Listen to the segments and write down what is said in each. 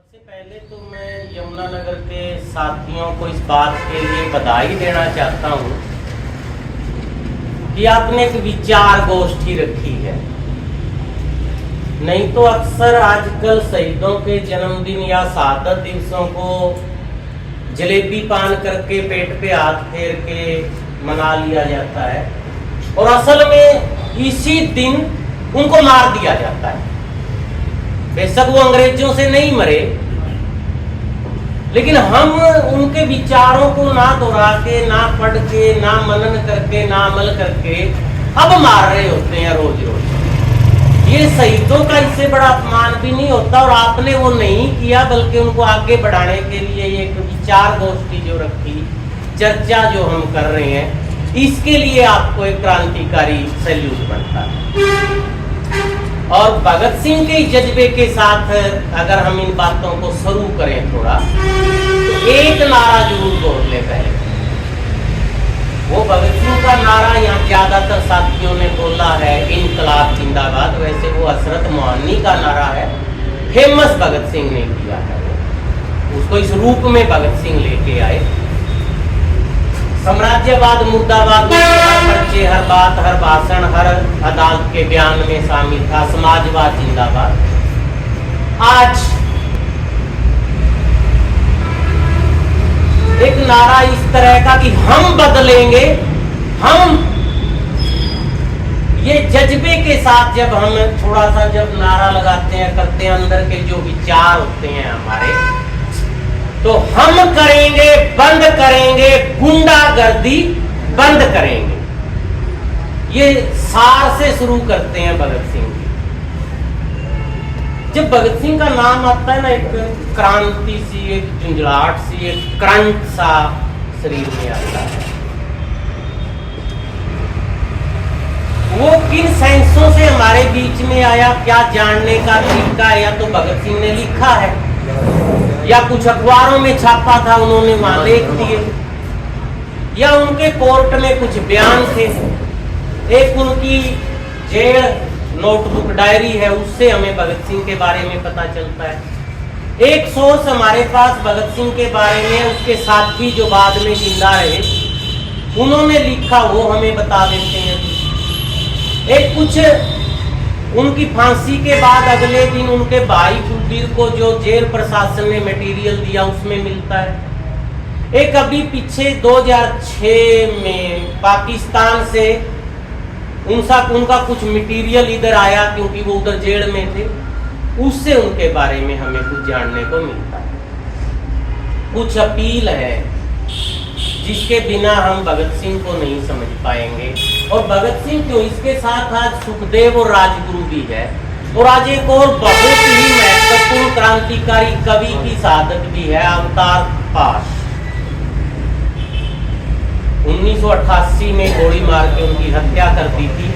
सबसे पहले तो मैं यमुनानगर के साथियों को इस बात के लिए बधाई देना चाहता हूँ कि आपने एक विचार गोष्ठी रखी है। नहीं तो अक्सर आजकल शहीदों के जन्मदिन या शहादत दिवसों को जलेबी पान करके पेट पे हाथ फेर के मना लिया जाता है और असल में इसी दिन उनको मार दिया जाता है। बेशक वो अंग्रेजों से नहीं मरे, लेकिन हम उनके विचारों को ना दोहरा के, ना पढ़ के, ना मनन करके, ना अमल करके अब मार रहे होते हैं रोज रोज। ये शहीदों का इससे बड़ा अपमान भी नहीं होता और आपने वो नहीं किया, बल्कि उनको आगे बढ़ाने के लिए एक विचार गोष्ठी जो रखी, चर्चा जो हम कर रहे हैं, इसके लिए आपको एक क्रांतिकारी सैल्यूट बनता है। और भगत सिंह के जज्बे के साथ अगर हम इन बातों को शुरू करें थोड़ा, तो एक नारा जरूर बोल ले पहले। वो भगत सिंह का नारा यहाँ ज्यादातर साथियों ने बोला है, इनकलाब जिंदाबाद। वैसे वो हसरत मोहन्नी का नारा है, फेमस भगत सिंह ने किया है। उसको इस रूप में भगत सिंह लेके आए। साम्राज्यवाद मुर्दाबाद, हर पर्चे, हर बात, हर भाषण, हर अदालत के बयान में शामिल था समाजवाद जिंदाबाद। आज एक नारा इस तरह का कि हम बदलेंगे, हम ये जज्बे के साथ जब हम थोड़ा सा जब नारा लगाते हैं, करते हैं, अंदर के जो विचार होते हैं हमारे, तो हम करेंगे, बंद करेंगे, गुंडागर्दी बंद करेंगे। ये सार से शुरू करते हैं भगत सिंह जी। जब भगत सिंह का नाम आता है ना, एक क्रांति सी, एक झुंझलाहट सी, एक करंट सा शरीर में आता है। वो किन सेंसों से हमारे बीच में आया, क्या जानने का तरीका है? या तो भगत सिंह ने लिखा है, या कुछ अखबारों में छापा था, उन्होंने वहां लिख दिए, या उनके कोर्ट में कुछ बयान थे। एक उनकी जेल नोटबुक डायरी है, उससे हमें भगत सिंह के बारे में पता चलता है। एक सोर्स हमारे पास भगत सिंह के बारे में, उसके साथी जो बाद में जिंदा रहे, उन्होंने लिखा, वो हमें बता देते हैं। एक कुछ उनकी फांसी के बाद अगले दिन उनके भाई कुलदीप को जो जेल प्रशासन ने मटेरियल दिया, उसमें मिलता है। एक अभी पीछे 2006 में पाकिस्तान से उनका कुछ मटेरियल इधर आया, क्योंकि वो उधर जेल में थे, उससे उनके बारे में हमें कुछ जानने को मिलता है। कुछ अपील है जिसके बिना हम भगत सिंह को नहीं समझ पाएंगे। और भगत सिंह क्यों, इसके साथ आज सुखदेव और राजगुरु भी है, और आज एक और बहुत ही महत्वपूर्ण क्रांतिकारी कवि की शहादत भी है, अवतार पाश। 1988 में गोली मार के उनकी हत्या कर दी थी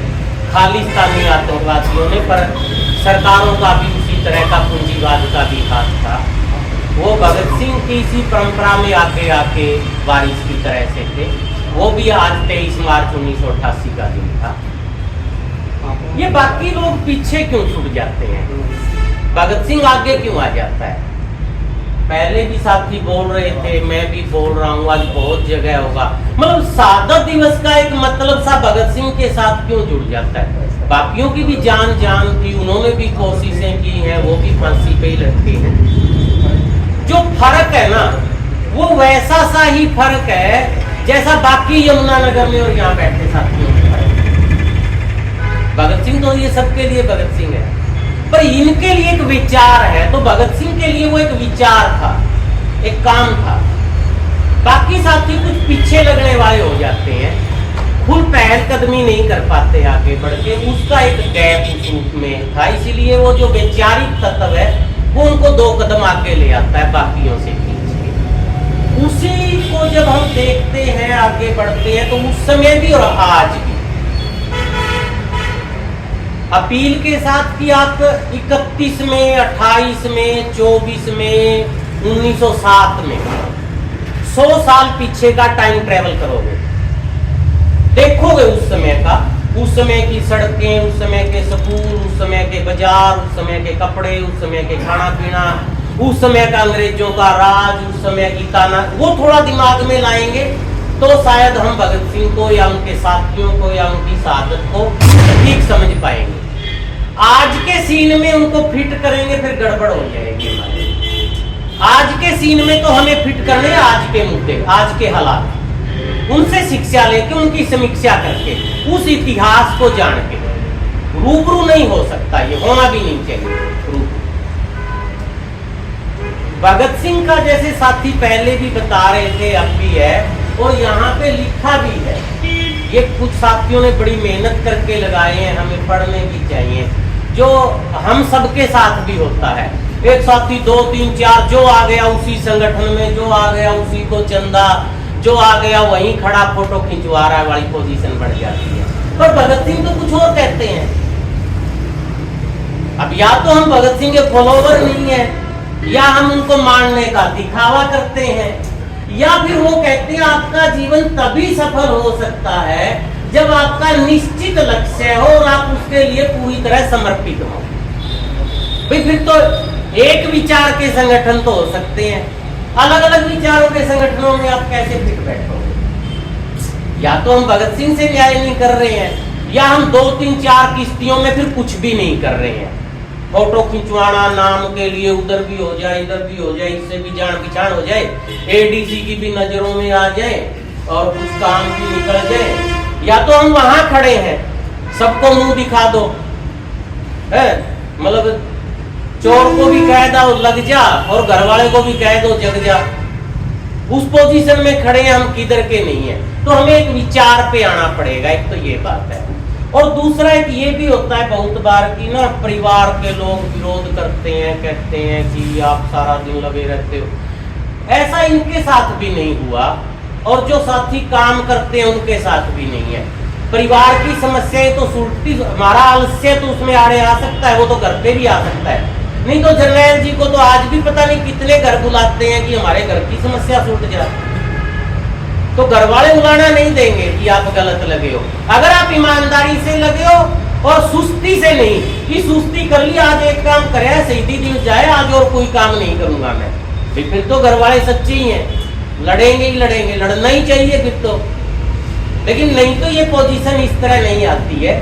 खालिस्तानी आतंकवादियों ने, पर सरकारों का भी उसी तरह का पूंजीवाद का भी हाथ था। वो भगत सिंह की इसी परंपरा में आके वारिस की तरह से थे। वो भी आज 23 मार्च 1988 का दिन था। ये बाकी लोग पीछे क्यों छूट जाते हैं, भगत सिंह आगे क्यों आ जाता है? पहले भी साथी बोल रहे थे, मैं भी बोल रहा हूँ, आज बहुत जगह होगा। मतलब शहादत दिवस का एक मतलब सा भगत सिंह के साथ क्यों जुड़ जाता है? बाकियों की भी जान थी, उन्होंने भी कोशिशें की हैं, वो भी फांसी पे ही लटके हैं। जो फर्क है ना, वो वैसा सा ही फर्क है जैसा बाकी यमुनानगर में और यहाँ बैठे साथियों में फर्क है। भगत सिंह तो ये सबके लिए भगत सिंह है, पर इनके लिए एक विचार है। तो भगत सिंह के लिए वो एक विचार था, एक काम था। बाकी साथी कुछ पीछे लगने वाले हो जाते हैं, खुद पहल कदमी नहीं कर पाते आगे बढ़ के। उसका एक गैप उस रूप में था, इसीलिए वो जो वैचारिक तत्व है वो उनको 2 कदम आगे ले आता है बाकियों से पीछे। उसी को जब हम देखते हैं, आगे बढ़ते हैं, तो उस समय भी और आज भी अपील के साथ कि आप 31 में, 28 में, 24 में, 1907 में 100 साल पीछे का टाइम ट्रेवल करोगे, देखोगे उस समय का, उस समय की सड़कें, उस समय के स्कूल, उस समय के बाजार, उस समय के कपड़े, उस समय के खाना पीना, उस समय का अंग्रेजों का राज, उस समय की ताना, वो थोड़ा दिमाग में लाएंगे तो शायद हम भगत सिंह को या उनके साथियों को या उनकी शहादत को ठीक समझ पाएंगे। आज के सीन में उनको फिट करेंगे फिर गड़बड़ हो जाएगी हमारे। आज के सीन में तो हमें फिट करने आज के मुद्दे, आज के हालात, उनसे शिक्षा लेके, उनकी समीक्षा करके, उस इतिहास को जान के। रूबरू नहीं हो सकता, ये होना भी नहीं चाहिए रूबरू। भगत सिंह का जैसे साथी पहले भी बता रहे थे, अब भी है और यहाँ पे लिखा भी है। ये कुछ साथियों ने बड़ी मेहनत करके लगाए हैं, हमें पढ़ने भी चाहिए, जो हम सबके साथ भी होता है। एक साथी 2 3 4 जो आ गया उसी संगठन में, जो आ गया उसी को चंदा, जो आ गया वहीं खड़ा फोटो खिंचवा रहा है वाली पोजीशन बढ़ जाती है। पर भगत सिंह तो कुछ और कहते हैं। अब या तो हम भगत सिंह के फॉलोवर नहीं है, या हम उनको मानने का दिखावा करते हैं, या फिर वो कहते हैं आपका जीवन तभी सफल हो सकता है जब आपका निश्चित लक्ष्य हो और आप उसके लिए पूरी तरह समर्पित हो। भाई फिर तो एक विचार के संगठन तो हो सकते हैं, अलग अलग विचारों के संगठनों में आप कैसे फिट बैठोगे? या तो हम भगत सिंह से न्याय नहीं कर रहे हैं, या हम 2 3 4 किश्तियों में फिर कुछ भी नहीं कर रहे हैं। फोटो खिंचवाना नाम के लिए, उधर भी हो जाए इधर भी हो जाए, इससे भी जान पहचान हो जाए, एडीसी की भी नजरों में आ जाए और कुछ काम भी निकल जाए। या तो हम वहां खड़े हैं, सबको मुंह दिखा दो, है मतलब चोर को भी कह दो लग जा और घर वाले को भी कह दो जग जा। उस पोजीशन में खड़े हैं हम, किधर के नहीं है। तो हमें एक विचार पे आना पड़ेगा, एक तो ये बात है। और दूसरा एक ये भी होता है बहुत बार कि ना परिवार के लोग विरोध करते हैं, कहते हैं कि आप सारा दिन लगे रहते हो। ऐसा इनके साथ भी नहीं हुआ और जो साथी काम करते हैं उनके साथ भी नहीं है। परिवार की समस्याएं तो सुलझती, हमारा आलस्य तो उसमें आड़े आ सकता है, वो तो घर पे भी आ सकता है। नहीं तो जर्नैल जी को तो आज भी पता नहीं कितने घर बुलाते हैं कि हमारे घर की समस्या सुलझ जाए। तो घर वाले बुलाना नहीं देंगे कि आप गलत लगे हो। अगर आप ईमानदारी से लगे हो और सुस्ती से नहीं कि सुस्ती कर ली, आज एक काम करे शहीदी दिन जाए, आज और कोई काम नहीं करूंगा मैं, फिर तो घर वाले सच्चे ही हैं, लड़ेंगे ही लड़ेंगे, लड़ना ही चाहिए फिर तो। लेकिन नहीं तो ये पोजीशन इस तरह नहीं आती है।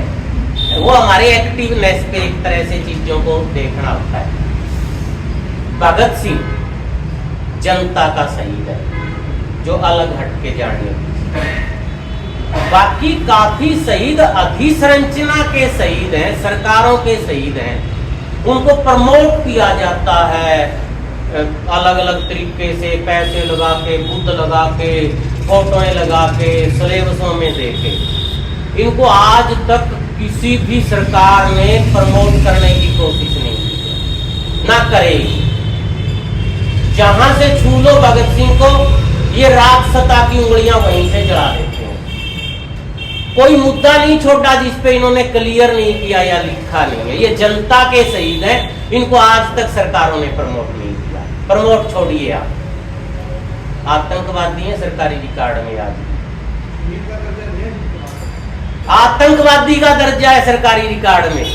वो हमारे एक्टिवनेस पे एक तरह से चीजों को देखना होता है। भगत सिंह जनता का शहीद है, जो अलग हटके जाने। बाकी काफी शहीद अधिसंरचना के शहीद हैं, सरकारों के शहीद हैं, उनको प्रमोट किया जाता है अलग अलग तरीके से, पैसे लगा के, बुद्ध लगा के, फोटोएं लगा के, सिलेबसों में देके। इनको आज तक किसी भी सरकार ने प्रमोट करने की कोशिश नहीं की, ना करेगी। जहां से छू लो भगत सिंह को, ये राजसत्ता की उंगलियां वहीं से चढ़ा देते हैं। कोई मुद्दा नहीं छोड़ा जिस पे इन्होंने क्लियर नहीं किया या लिखा नहीं है। ये जनता के शहीद हैं, इनको आज तक सरकारों ने प्रमोट नहीं किया। प्रमोट छोड़िए, आप आतंकवादी हैं सरकारी रिकॉर्ड में। आज आतंकवादी का दर्जा है सरकारी रिकॉर्ड में।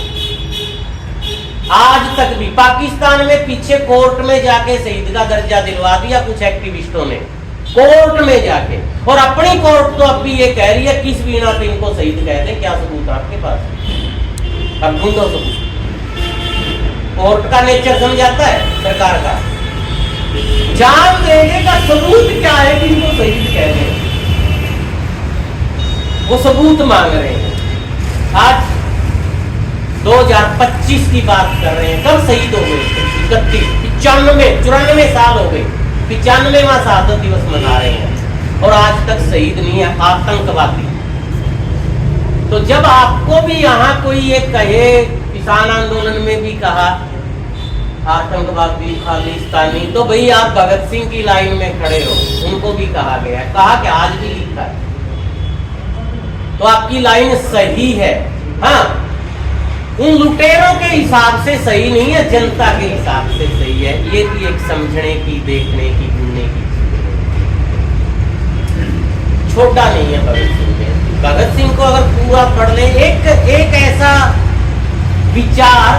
आज तक भी पाकिस्तान में पीछे कोर्ट में जाके शहीद का दर्जा दिलवा दिया कुछ एक्टिविस्टों ने, कोर्ट में जाके। और अपनी कोर्ट तो अब भी ये कह रही है किस बिना पे इनको शहीद कह दे। क्या सबूत है आपके पास? अब ढूंढो सबूत। कोर्ट का नेचर समझाता है सरकार का। जान देने का सबूत क्या है कि इनको शहीद कह दे? वो सबूत मांग रहे हैं। आज 2025 की बात कर रहे हैं, कब शहीद हो गए? 94 साल हो गए, 95वां शहादत दिवस मना रहे हैं और आज तक शहीद नहीं है आतंकवादी। तो जब आपको भी यहाँ कोई ये कहे, किसान आंदोलन में भी कहा आतंकवादी खालिस्तानी, तो भाई आप भगत सिंह की लाइन में खड़े हो, उनको भी कहा गया है, कहा कि आज भी लिखा है। तो आपकी लाइन सही है। हाँ, उन लुटेरों के हिसाब से सही नहीं है, जनता के हिसाब से सही है। ये भी एक समझने की, देखने की, ढूंढने की। छोटा नहीं है भगत सिंह ने। भगत सिंह को अगर पूरा पढ़ ले, एक ऐसा विचार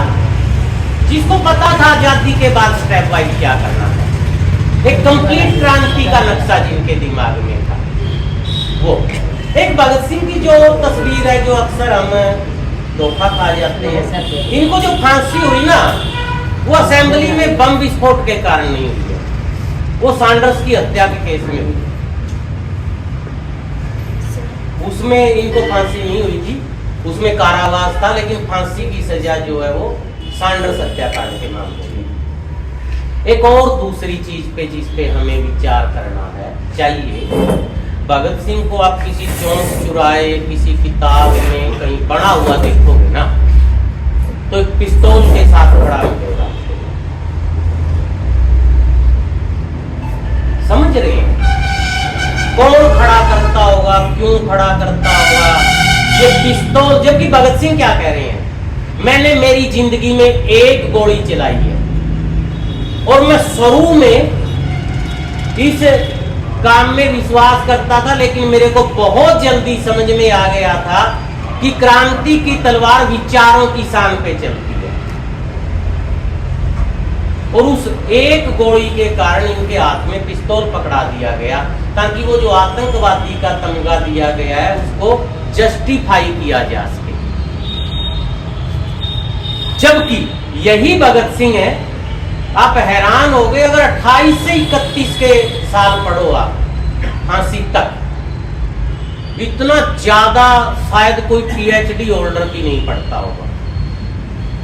जिसको पता था आजादी के बाद स्टेप वाइज क्या करना था, एक कंप्लीट क्रांति का नक्शा जिनके दिमाग में था। वो एक भगत सिंह की जो तस्वीर है, जो अक्सर हम धोखा खा जाते हैं, इनको जो फांसी हुई ना, वो असेंबली में बम विस्फोट के कारण नहीं हुई है, वो सैंडर्स की हत्या के केस में हुई। उसमें इनको फांसी नहीं हुई थी, उसमें कारावास था, लेकिन फांसी की सजा जो है वो सैंडर्स हत्याकांड के मामले में। एक और दूसरी चीज पे जिस पे हमें विचार करना है चाहिए, भगत सिंह को आप किसी चौक चुराए किसी किताब में कहीं पढ़ा हुआ देखोगे ना, तो एक पिस्तौल के साथ खड़ा मिलेगा। समझ रहे हैं? कौन खड़ा करता होगा, क्यों खड़ा करता होगा, ये पिस्तौल। जबकि भगत सिंह क्या कह रहे हैं, मैंने मेरी जिंदगी में एक गोली चलाई है और मैं शुरू में इस काम में विश्वास करता था, लेकिन मेरे को बहुत जल्दी समझ में आ गया था कि क्रांति की तलवार विचारों की शान पे चलती है। और उस एक गोली के कारण इनके हाथ में पिस्तौल पकड़ा दिया गया, ताकि वो जो आतंकवादी का तमगा दिया गया है उसको जस्टिफाई किया जा सके। जबकि यही भगत सिंह है, आप हैरान हो गए अगर 28 से 31 के साल पढ़ो आप फांसी तक, इतना ज्यादा शायद कोई पीएचडी होल्डर भी नहीं पढ़ता होगा।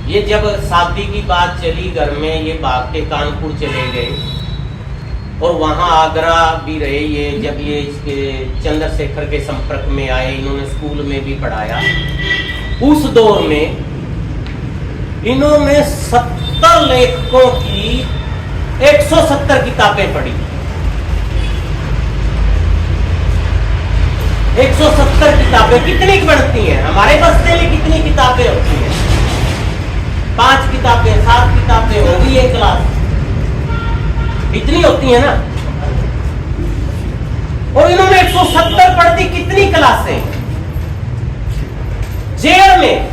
ये जब शादी की बात चली घर में, ये भाग के कानपुर चले गए और वहां आगरा भी रहे। ये जब ये इसके चंद्रशेखर के संपर्क में आए, इन्होंने स्कूल में भी पढ़ाया। उस दौर में इन्होंने 70 लेखकों की 170 किताबें पढ़ी। 170 किताबें कितनी बनती हैं? हमारे बस्ते में कितनी किताबें होती हैं? 5 किताबें 7 किताबें होगी एक क्लास, इतनी होती है ना। और इन्होंने 170 पढ़ दी। कितनी क्लासें? जेल में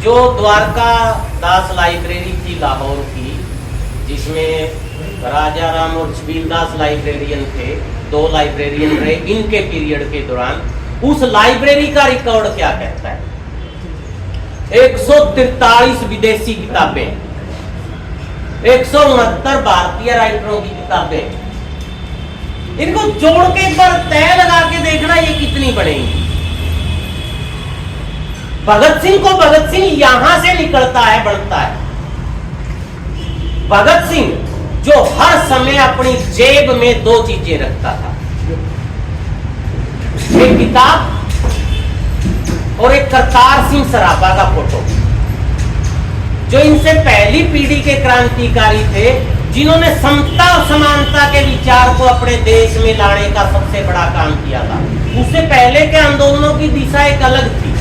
जो द्वारका दास लाइब्रेरी थी लाहौर की, जिसमें राजा राम और छबील दास लाइब्रेरियन थे, 2 लाइब्रेरियन रहे इनके पीरियड के दौरान। उस लाइब्रेरी का रिकॉर्ड क्या कहता है? 143 विदेशी किताबें, 169 भारतीय राइटरों की किताबें। इनको जोड़ के एक बार तय लगा के देखना ये कितनी बनेगी। भगत सिंह को भगत सिंह यहां से निकलता है, बढ़ता है। भगत सिंह जो हर समय अपनी जेब में 2 चीजें रखता था, एक किताब और एक करतार सिंह सराभा का फोटो, जो इनसे पहली पीढ़ी के क्रांतिकारी थे, जिन्होंने समता और समानता के विचार को अपने देश में लाने का सबसे बड़ा काम किया था। उससे पहले के आंदोलनों की दिशा एक अलग थी।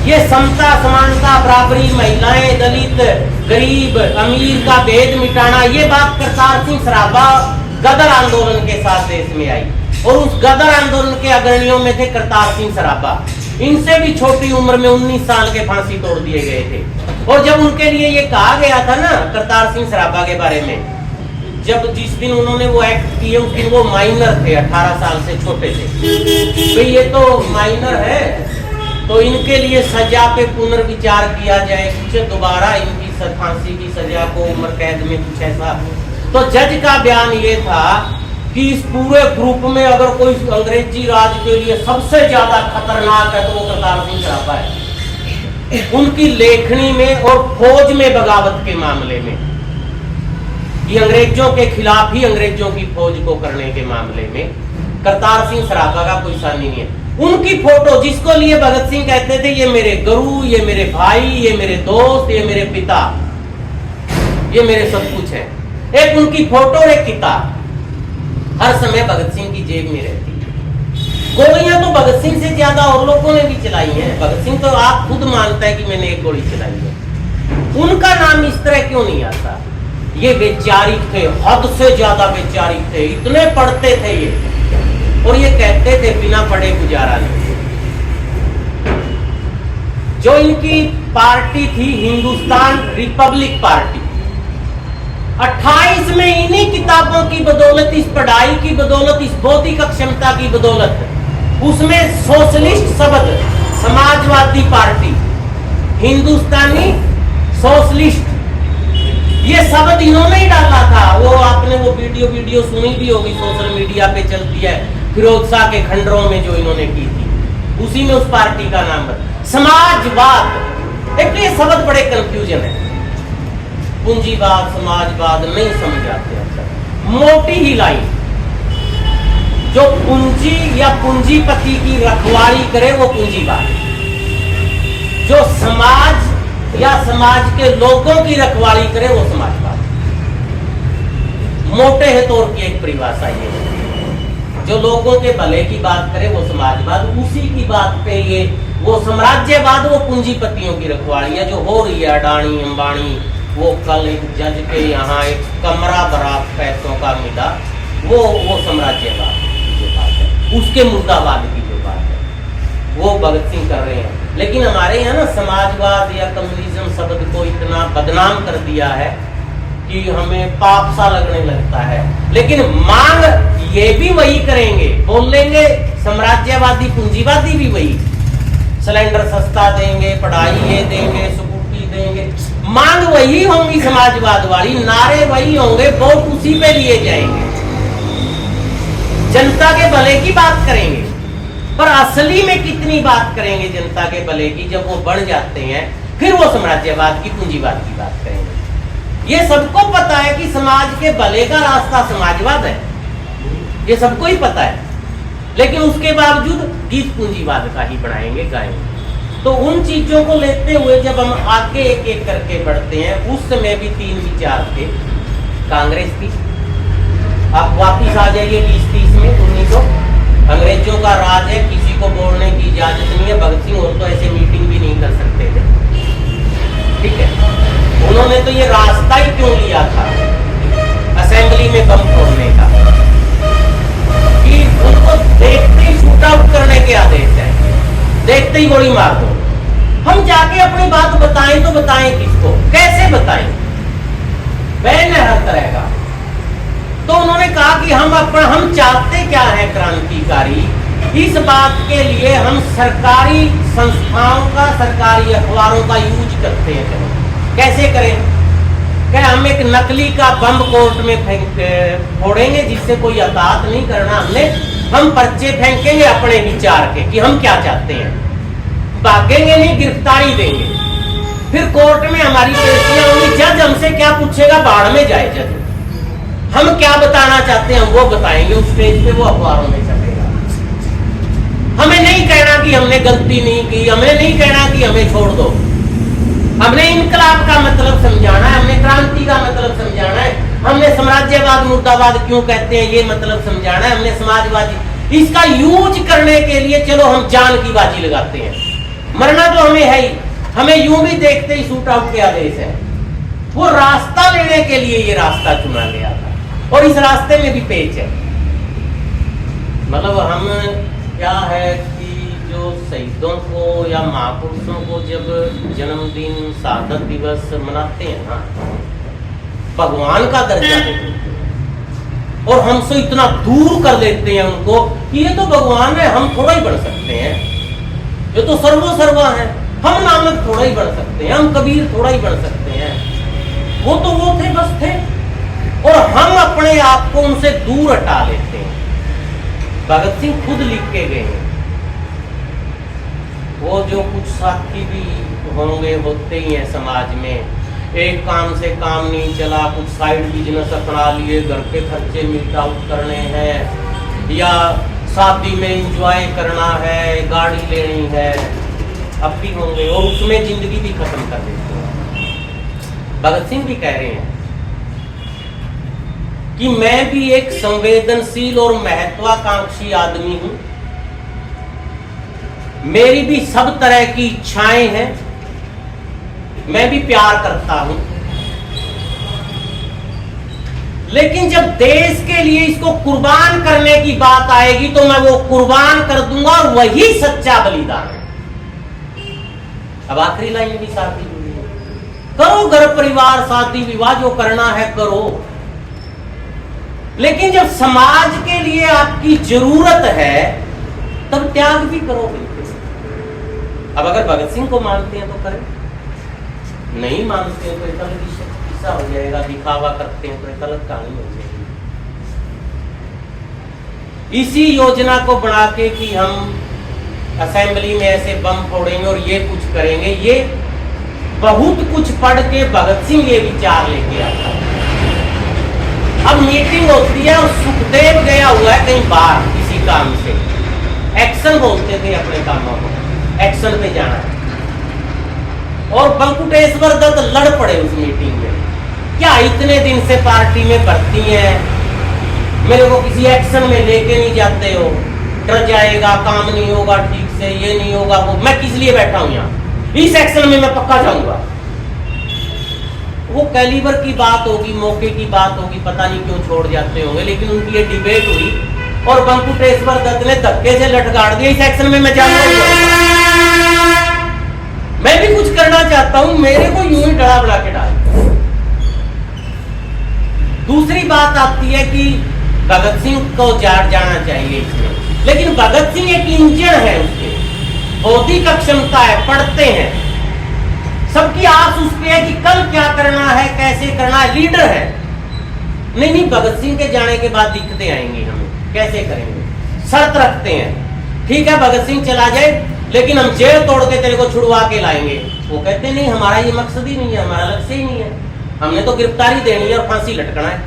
ये समता, समानता, बराबरी, महिलाएं, दलित, गरीब, अमीर का भेद मिटाना, ये बात करतार सिंह सराभा गदर आंदोलन के साथ देश में आई। और उस गदर आंदोलन के अग्रणियों में थे करतार सिंह सराभा। इनसे भी छोटी उम्र में 19 साल के फांसी तोड़ दिए गए थे। और जब उनके लिए ये कहा गया था ना करतार सिंह सराभा के बारे में, जब जिस दिन उन्होंने वो एक्ट किए उस दिन वो माइनर थे, 18 साल से छोटे थे। तो ये तो माइनर है, तो इनके लिए सजा पे पुनर्विचार किया जाए, कुछ दोबारा इनकी फांसी की सजा को उम्र कैद में कुछ ऐसा। तो जज का बयान ये था कि इस पूरे ग्रुप में अगर कोई अंग्रेजी राज के लिए सबसे ज्यादा खतरनाक है तो वो करतार सिंह सराभा है। उनकी लेखनी में और फौज में बगावत के मामले में, ये अंग्रेजों के खिलाफ ही अंग्रेजों की फौज को करने के मामले में करतार सिंह सराभा का कोई सानी नहीं है। उनकी फोटो, जिसको लिए भगत सिंह कहते थे ये मेरे गुरु, ये मेरे भाई, ये मेरे दोस्त, ये मेरे पिता, ये मेरे सब कुछ है, एक उनकी फोटो और एक किताब हर समय भगत सिंह की जेब में रहती है। गोलियां तो भगत सिंह से ज्यादा और लोगों ने भी चलाई हैं। भगत सिंह तो आप खुद मानता है कि मैंने एक गोली चलाई है। उनका नाम इस तरह क्यों नहीं आता? ये वैचारिक थे, हद से ज्यादा वैचारिक थे, इतने पढ़ते थे ये, और ये कहते थे बिना पढ़े गुजारा नहीं। जो इनकी पार्टी थी हिंदुस्तान रिपब्लिक पार्टी, 28 में इन्हीं किताबों की बदौलत, इस पढ़ाई की बदौलत, इस बौद्धिक क्षमता की बदौलत, उसमें सोशलिस्ट शब्द, समाजवादी पार्टी, हिंदुस्तानी सोशलिस्ट, ये शब्द इन्होंने ही डाला था। वो आपने वो वीडियो सुनी भी होगी, सोशल मीडिया पे चलती है, फिरोज शाह के खंडरों में जो इन्होंने की थी, उसी में उस पार्टी का नाम समाजवाद। एक तो ये शब्द बड़े कंफ्यूजन है, पूंजीवाद समाजवाद नहीं समझ आते हैं। मोटी ही लाइन, जो पूंजी या पूंजीपति की रखवाली करे वो पूंजीवाद, जो समाज या समाज के लोगों की रखवाली करे वो समाजवाद। मोटे तौर की एक परिभाषा ये है, जो लोगों के भले की बात करे वो समाजवाद, उसी की बात पे ये वो साम्राज्यवाद, वो पूंजीपतियों की रखवाली है जो हो रही है। अडानी अंबानी, वो कल एक जज के यहाँ एक कमरा भरा पैसों का मिला, वो साम्राज्यवाद की जो बात है, उसके मुर्दाबाद की जो बात है वो भगत सिंह कर रहे हैं। लेकिन हमारे यहाँ ना समाजवाद या कम्युनिज्म शब्द को इतना बदनाम कर दिया है कि हमें पाप सा लगने लगता है। लेकिन मांग ये भी वही करेंगे, बोलेंगे साम्राज्यवादी पूंजीवादी भी वही, सिलेंडर सस्ता देंगे, पढ़ाई ये देंगे, स्कूटी देंगे, मांग वही होंगी समाजवाद वाली, नारे वही होंगे, वोट उसी पे लिए जाएंगे, जनता के भले की बात करेंगे। पर असली में कितनी बात करेंगे जनता के भले की, जब वो बढ़ जाते हैं फिर वो साम्राज्यवाद की पूंजीवाद की बात करेंगे। ये सबको पता है कि समाज के भले का रास्ता समाजवाद है, ये सबको ही पता है, लेकिन उसके बावजूद गीत पूंजीवाद का ही बनाएंगे, गाएंगे। तो उन चीजों को लेते हुए जब हम आगे एक एक करके बढ़ते हैं, उस समय भी 3 विचार थे कांग्रेस की। आप वापिस आ जाइए 2030 में, 1900, अंग्रेजों का राज है, किसी को बोलने की इजाजत नहीं है। भगत सिंह और तो ऐसे मीटिंग भी नहीं कर सकते थे, ठीक है। उन्होंने तो ये रास्ता ही क्यों लिया था असेंबली में बम फोड़ने का, कि उनको देखते ही शूट आउट करने के आदेश है, देखते ही गोली मार दो। हम जाके अपनी बात बताएं तो बताएं किसको, कैसे बताएं, बैन है हर तरह का। तो उन्होंने कहा कि हम चाहते क्या है क्रांतिकारी, इस बात के लिए हम सरकारी संस्थाओं का, सरकारी अखबारों का यूज करते हैं। चलो कैसे करें, क्या हम एक नकली का बम कोर्ट में फोड़ेंगे जिससे कोई अतात नहीं करना हमने, हम पर्चे फेंकेंगे अपने विचार के कि हम क्या चाहते हैं, भागेंगे नहीं, गिरफ्तारी देंगे, फिर कोर्ट में हमारी पेशियां होंगी, जज हमसे क्या पूछेगा, बाढ़ में जाए जज, हम क्या बताना चाहते हैं हम वो बताएंगे, उस पेज पे वो अखबारों में छपेगा। हमें नहीं कहना कि हमने गलती नहीं की, हमें नहीं कहना कि हमें छोड़ दो, हमने इनकलाब का मतलब समझाना है, हमने क्रांति का मतलब समझाना है, हमने साम्राज्यवाद मुर्दाबाद क्यों कहते हैं ये मतलब समझाना है, हमने समाजवादी, इसका यूज करने के लिए चलो हम जान की बाजी लगाते हैं। मरना तो हमें है ही, हमें यूं भी देखते ही शूट आउट के आदेश है। वो रास्ता लेने के लिए ये रास्ता चुना गया था, और इस रास्ते में भी पेच है। मतलब हम क्या है कि जो शहीदों को या महापुरुषों को जब जन्मदिन, शहादत दिवस मनाते हैं ना, भगवान का दर्जा देते हैं और हमसे इतना दूर कर देते हैं उनको कि ये तो भगवान है, हम थोड़ा ही बढ़ सकते हैं, ये तो सर्वो सर्वा है, हम नानक थोड़ा ही बढ़ सकते हैं, हम कबीर थोड़ा ही बढ़ सकते हैं, वो तो वो थे बस थे, और हम अपने आप को उनसे दूर हटा लेते हैं। भगत सिंह खुद लिख के गए हैं, वो जो कुछ साथी भी होंगे, होते ही हैं समाज में, एक काम से काम नहीं चला, कुछ साइड बिजनेस अपना लिए, घर के खर्चे मीट आउट करने हैं, या शादी में एंजॉय करना है, गाड़ी लेनी है, अब भी होंगे, और उसमें जिंदगी भी खत्म कर देते हैं। भगत सिंह भी कह रहे हैं कि मैं भी एक संवेदनशील और महत्वाकांक्षी आदमी हूं, मेरी भी सब तरह की इच्छाएं हैं, मैं भी प्यार करता हूं, लेकिन जब देश के लिए इसको कुर्बान करने की बात आएगी तो मैं वो कुर्बान कर दूंगा, और वही सच्चा बलिदान है। अब आखिरी लाइन भी साथ ही जुड़ी है, करो घर परिवार शादी विवाह, जो करना है करो, लेकिन जब समाज के लिए आपकी जरूरत है तब त्याग भी करो बिल्कुल। अब अगर भगत सिंह को मानते हैं तो करें, नहीं मानते हैं तो एक अलग किस्सा हो जाएगा, दिखावा करते हैं तो एक अलग कहानी हो जाएगी। इसी योजना को बना के कि हम असेंबली में ऐसे बम फोड़ेंगे और ये कुछ करेंगे, ये बहुत कुछ पढ़ के भगत सिंह ये विचार लेके आता है। अब मीटिंग होती है और सुखदेव गया हुआ है कहीं बाहर किसी काम से, एक्शन बोलते थे अपने कामों को, एक्शन पे जाना है, और बंकुटेश्वर दत्त लड़ पड़े उस मीटिंग में, क्या इतने दिन से पार्टी में भर्ती हैं, मेरे को किसी एक्शन में लेके नहीं जाते हो, डर जाएगा, काम नहीं होगा ठीक से, ये नहीं होगा वो, मैं किस लिए बैठा हूं यहाँ, इस एक्शन में मैं पक्का जाऊंगा। वो कैलिबर की बात होगी, मौके की बात होगी, पता नहीं क्यों छोड़ जाते होंगे, लेकिन उनकी ये डिबेट हुई और बंकुटेश्वर दत्त ने धक्के से लटकाड़ दिया, इस एक्शन में मैं जाऊंगा, मैं भी कुछ करना चाहता हूं, मेरे को यूं ही डरा बना के डाल। दूसरी बात आती है कि भगत सिंह को जाना चाहिए इसमें, लेकिन भगत सिंह एक इंजन है, उसके बौद्धिक क्षमता है, पढ़ते हैं, सबकी आस उस पे है कि कल क्या करना है, कैसे करना है, लीडर है। नहीं, भगत सिंह के जाने के बाद दिक्कतें आएंगी, हमें कैसे करेंगे, शर्त रखते हैं, ठीक है भगत सिंह चला जाए लेकिन हम जेल तोड़ के तेरे को छुड़वा के लाएंगे। वो कहते नहीं, हमारा ये मकसद ही नहीं है, हमारा लक्ष्य ही नहीं है, हमने तो गिरफ्तारी देनी है और फांसी लटकना है,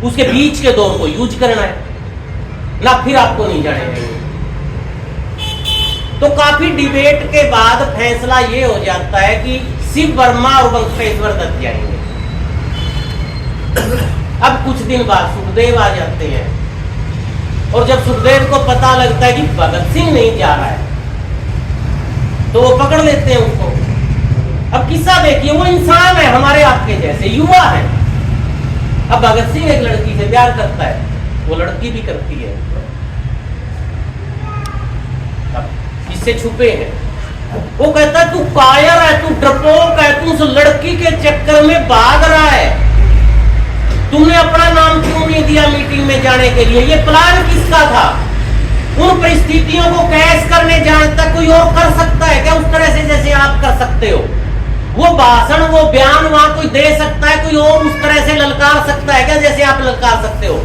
उसके बीच के दौर को यूज करना है ना, फिर आपको नहीं जाने देंगे। तो काफी डिबेट के बाद फैसला ये हो जाता है कि शिव वर्मा और बंकुटेश्वर दत्त जाएंगे। अब कुछ दिन बाद सुखदेव आ जाते हैं, और जब सुखदेव को पता लगता है कि भगत सिंह नहीं जा रहा है तो वो पकड़ लेते हैं उसको। अब किस्सा देखिए, वो इंसान है हमारे आपके जैसे, युवा है। अब भगत सिंह एक लड़की से प्यार करता है, वो लड़की भी करती है, अब इससे छुपे हैं। वो कहता है तू कायर है, तू डरपोक है, तू उस लड़की के चक्कर में भाग रहा है, तुमने अपना नाम क्यों नहीं दिया मीटिंग में जाने के लिए, ये प्लान किसका था? उन परिस्थितियों को कैश करने जानता कोई और कर सकता है क्या उस तरह से जैसे आप कर सकते हो? वो भाषण, वो बयान वहां कोई दे सकता है, कोई और उस तरह से ललकार सकता है क्या जैसे आप ललकार सकते हो?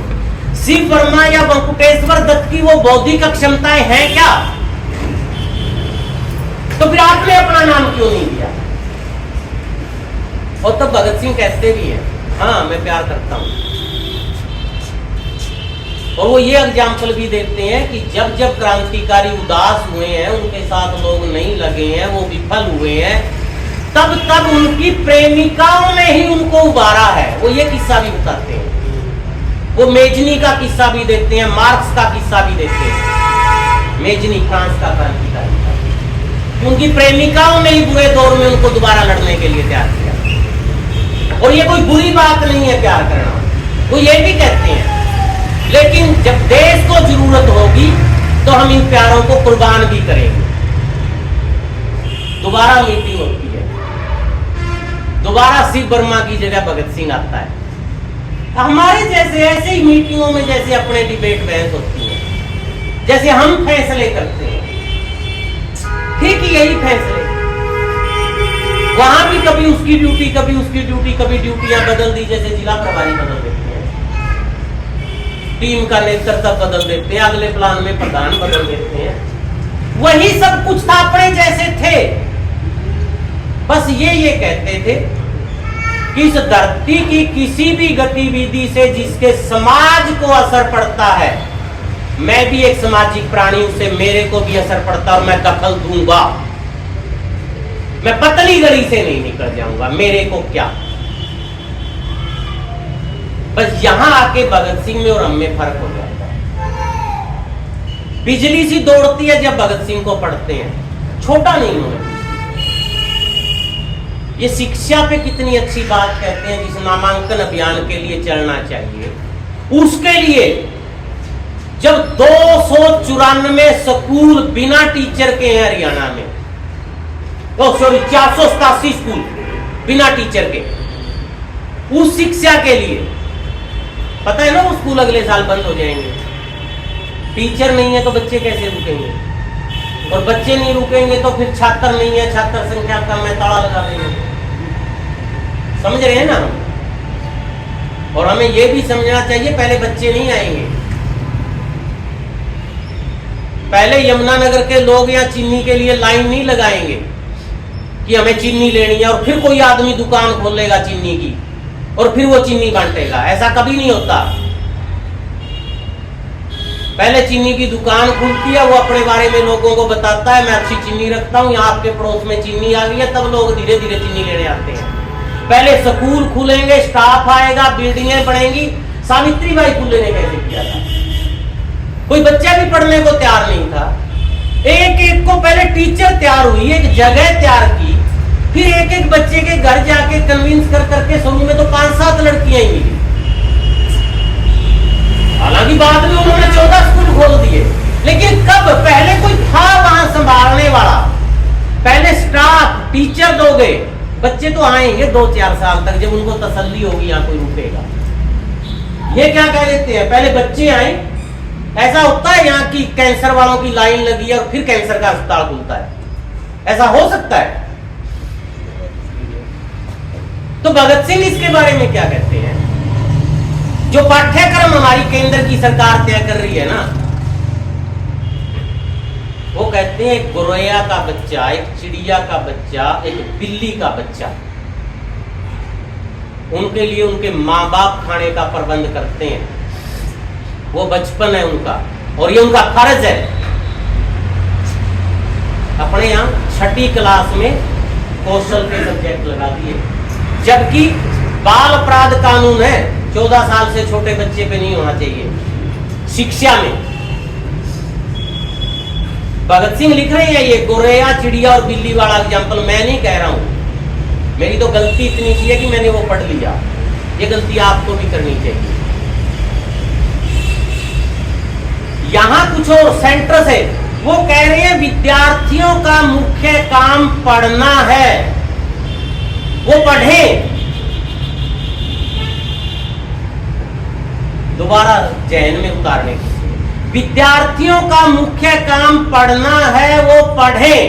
शिव वर्मा या बंकुटेश्वर दत्त की वो बौद्धिक क्षमताएं हैं क्या? तो फिर आपने अपना नाम क्यों नहीं दिया? और तब भगत सिंह कहते भी हैं, हाँ मैं प्यार करता हूं। और वो ये एग्जाम्पल भी देते हैं कि जब जब क्रांतिकारी उदास हुए हैं, उनके साथ लोग नहीं लगे हैं, वो विफल हुए हैं, तब तब उनकी प्रेमिकाओं ने ही उनको उबारा है। वो ये किस्सा भी बताते हैं, वो मेजनी का किस्सा भी देते हैं, मार्क्स का किस्सा भी देते हैं। मेजनी फ्रांस का क्रांतिकारी था, उनकी प्रेमिकाओं ने ही बुरे दौर में उनको दोबारा लड़ने के लिए तैयार किया। और ये कोई बुरी बात नहीं है प्यार करना, वो ये भी कहते हैं, लेकिन जब देश को जरूरत होगी तो हम इन प्यारों को कुर्बान भी करेंगे। दोबारा मीटिंग होती है, दोबारा शिव वर्मा की जगह भगत सिंह आता है। हमारे जैसे ऐसे ही मीटिंगों में जैसे अपने डिबेट बहस होती है, जैसे हम फैसले करते हैं, ठीक ही यही फैसले वहां भी कभी उसकी ड्यूटी, कभी उसकी ड्यूटी, कभी ड्यूटियां बदल दी, जैसे जिला प्रभारी बदल देते हैं, टीम का नेतृत्व बदल देते हैं, अगले प्लान में प्रधान बदल देते हैं। वही सब कुछ था, अपने जैसे थे, बस ये कहते थे कि इस धरती की किसी भी गतिविधि से जिसके समाज को असर पड़ता है, मैं भी एक सामाजिक प्राणी हूं, से मेरे को भी असर पड़ता है और मैं दखल दूंगा। मैं पतली गली से नहीं निकल जाऊंगा, मेरे को क्या। बस यहां आके भगत सिंह में और हम में फर्क हो जाता है। बिजली सी दौड़ती है जब भगत सिंह को पढ़ते हैं, छोटा नहीं हूं। ये शिक्षा पे कितनी अच्छी बात कहते हैं, जिस नामांकन अभियान के लिए चलना चाहिए, उसके लिए जब 294 स्कूल बिना टीचर के हैं हरियाणा में, सॉरी 487 स्कूल बिना टीचर के, उस शिक्षा के लिए। पता है ना वो स्कूल अगले साल बंद हो जाएंगे। टीचर नहीं है तो बच्चे कैसे रुकेंगे, और बच्चे नहीं रुकेंगे तो फिर छात्र नहीं है, छात्र संख्या कम है, ताला लगा देंगे। समझ रहे हैं ना हम? और हमें यह भी समझना चाहिए पहले बच्चे नहीं आएंगे, पहले यमुनानगर के लोग यहाँ चीनी के लिए लाइन नहीं लगाएंगे कि हमें चीनी लेनी है, और फिर कोई आदमी दुकान खोलेगा चीनी की और फिर वो चीनी बांटेगा। ऐसा कभी नहीं होता। पहले चीनी की दुकान खुलती है, वो अपने बारे में लोगों को बताता है, मैं अच्छी चीनी रखता हूँ, यहाँ आपके पड़ोस में चीनी आ गई है, तब लोग धीरे धीरे चीनी लेने आते हैं। पहले स्कूल खुलेंगे, स्टाफ आएगा, बिल्डिंगें बढ़ेंगी। सावित्रीबाई फुले ने कैसे किया था? कोई बच्चा भी पढ़ने को तैयार नहीं था। एक एक को पहले टीचर तैयार हुई, एक जगह तैयार की, फिर एक एक बच्चे के घर जाके कन्विंस कर करके शुरू में तो 5-7 लड़कियां ही मिली। हालांकि बाद में उन्होंने 14 स्कूल खोल दिए, लेकिन कब? पहले कोई था वहां संभालने वाला, पहले स्टाफ टीचर दोगे, बच्चे तो आएंगे 2-4 साल तक, जब उनको तसल्ली होगी यहाँ कोई रुकेगा। ये क्या कह देते हैं, पहले बच्चे आए। ऐसा होता है यहाँ की कैंसर वालों की लाइन लगी है और फिर कैंसर का अस्पताल खुलता है, ऐसा हो सकता है? तो भगत सिंह इसके बारे में क्या कहते हैं? जो पाठ्यक्रम हमारी केंद्र की सरकार तय कर रही है ना, वो कहते हैं एक गोरैया का बच्चा, एक चिड़िया का बच्चा, एक बिल्ली का बच्चा, उनके लिए उनके माँ बाप खाने का प्रबंध करते हैं। वो बचपन है उनका और ये उनका फर्ज है। अपने यहाँ 6ठी क्लास में कौशल के सब्जेक्ट लगा दिए, जबकि बाल अपराध कानून है, 14 साल से छोटे बच्चे पे नहीं होना चाहिए शिक्षा में। भगत सिंह लिख रहे हैं ये गोरैया, चिड़िया और बिल्ली वाला एग्जाम्पल मैं नहीं कह रहा हूं। मेरी तो गलती इतनी सी है कि मैंने वो पढ़ लिया, ये गलती आपको भी करनी चाहिए। यहां कुछ और सेंटर्स है, वो कह रहे हैं विद्यार्थियों का मुख्य काम पढ़ना है, वो पढ़ें। दोबारा जहन में उतारने के लिए, विद्यार्थियों का मुख्य काम पढ़ना है, वो पढ़ें,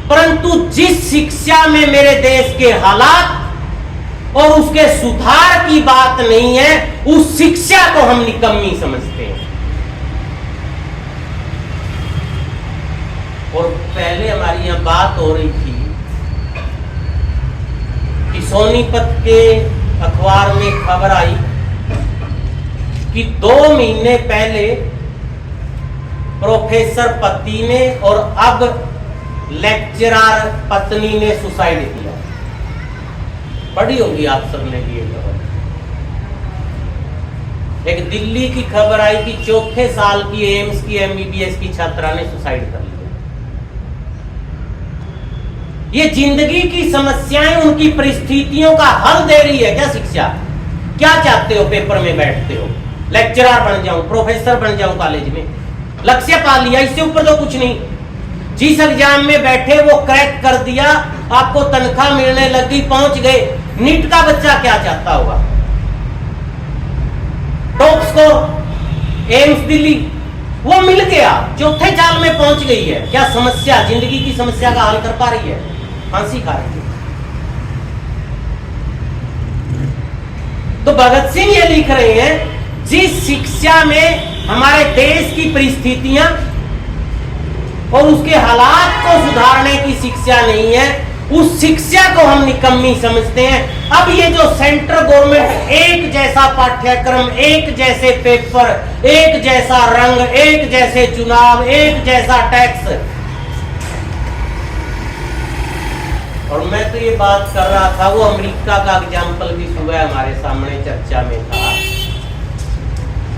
परंतु जिस शिक्षा में मेरे देश के हालात और उसके सुधार की बात नहीं है, उस शिक्षा को हम निकम्मी समझते हैं। और पहले हमारी यहां बात हो रही थी कि सोनीपत के अखबार में खबर आई कि 2 महीने पहले प्रोफेसर पति ने और अब लेक्चरर पत्नी ने सुसाइड किया। पढ़ी होगी आप सबने भी ये खबर। एक दिल्ली की खबर आई कि 4थे साल की एम्स की MBBS की छात्रा ने सुसाइड कर लिया। ये जिंदगी की समस्याएं, उनकी परिस्थितियों का हल दे रही है क्या शिक्षा? क्या चाहते हो? पेपर में बैठते हो, लेक्चरर बन जाऊं, प्रोफेसर बन जाऊं कॉलेज में, लक्ष्य पा लिया, इससे ऊपर तो कुछ नहीं। जिस एग्जाम में बैठे वो क्रैक कर दिया, आपको तनख्वाह मिलने लगी, पहुंच गए। नीट का बच्चा क्या चाहता होगा? टॉप स्कोर, एम्स दिल्ली, वो मिल गया, 4थे साल में पहुंच गई है। क्या समस्या, जिंदगी की समस्या का हल कर पा रही है? फांसी खा रही है। तो भगत सिंह ये लिख रहे हैं, जिस शिक्षा में हमारे देश की परिस्थितियां और उसके हालात को सुधारने की शिक्षा नहीं है, उस शिक्षा को हम निकम्मी समझते हैं। अब ये जो सेंट्रल गवर्नमेंट एक जैसा पाठ्यक्रम, एक जैसे पेपर, एक जैसा रंग, एक जैसे चुनाव, एक जैसा टैक्स, और मैं तो ये बात कर रहा था, वो अमेरिका का एग्जाम्पल भी सुबह हमारे सामने चर्चा में था।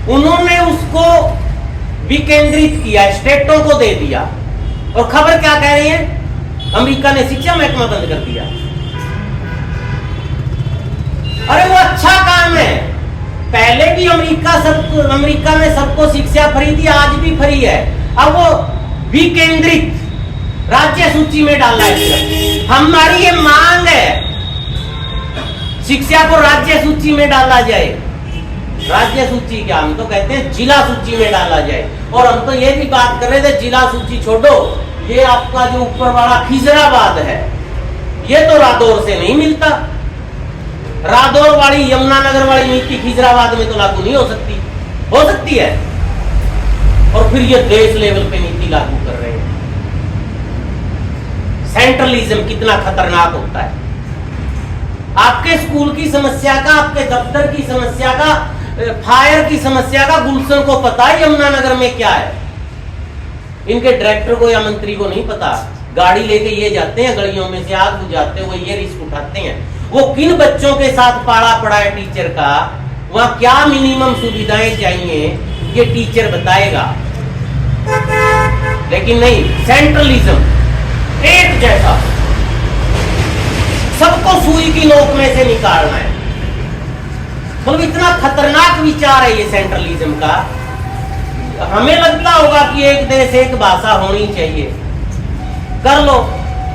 उन्होंने उसको विकेंद्रित किया, स्टेटों को दे दिया, और खबर क्या कह रही है? अमेरिका ने शिक्षा महकमा बंद कर दिया। अरे वो अच्छा काम है, पहले भी अमेरिका में सबको शिक्षा फ्री थी, आज भी फ्री है। अब वो विकेंद्रित, राज्य सूची में डालना है। हमारी ये मांग है, शिक्षा को राज्य सूची में डाला जाए। राज्य सूची क्या, हम तो कहते हैं जिला सूची में डाला जाए। और हम तो ये भी बात कर रहे थे, जिला सूची छोड़ो, ये आपका जो ऊपर वाला खिजराबाद है, ये तो रादौर से नहीं मिलता। रादौर वाली, यमुनानगर वाली नीति खिजराबाद में तो लागू नहीं हो सकती। हो सकती है, और फिर ये देश लेवल पे नीति लागू कर रहे हैं। सेंट्रलिज्म कितना खतरनाक होता है। आपके स्कूल की समस्या का, आपके दफ्तर की समस्या का, फायर की समस्या का गुलशन को पता है यमुनानगर में क्या है। इनके डायरेक्टर को या मंत्री को नहीं पता। गाड़ी लेके ये जाते हैं, गलियों में से आग बुझाते हुए ये रिस्क उठाते हैं। वो किन बच्चों के साथ पाला पड़ा है टीचर का, वहां क्या मिनिमम सुविधाएं चाहिए, ये टीचर बताएगा। लेकिन नहीं, सेंट्रलिज्म एक जैसा, सबको सुई की नोक में से निकालना है। मतलब इतना खतरनाक विचार है ये सेंट्रलिज्म का। हमें लगता होगा कि एक देश एक भाषा होनी चाहिए, कर लो।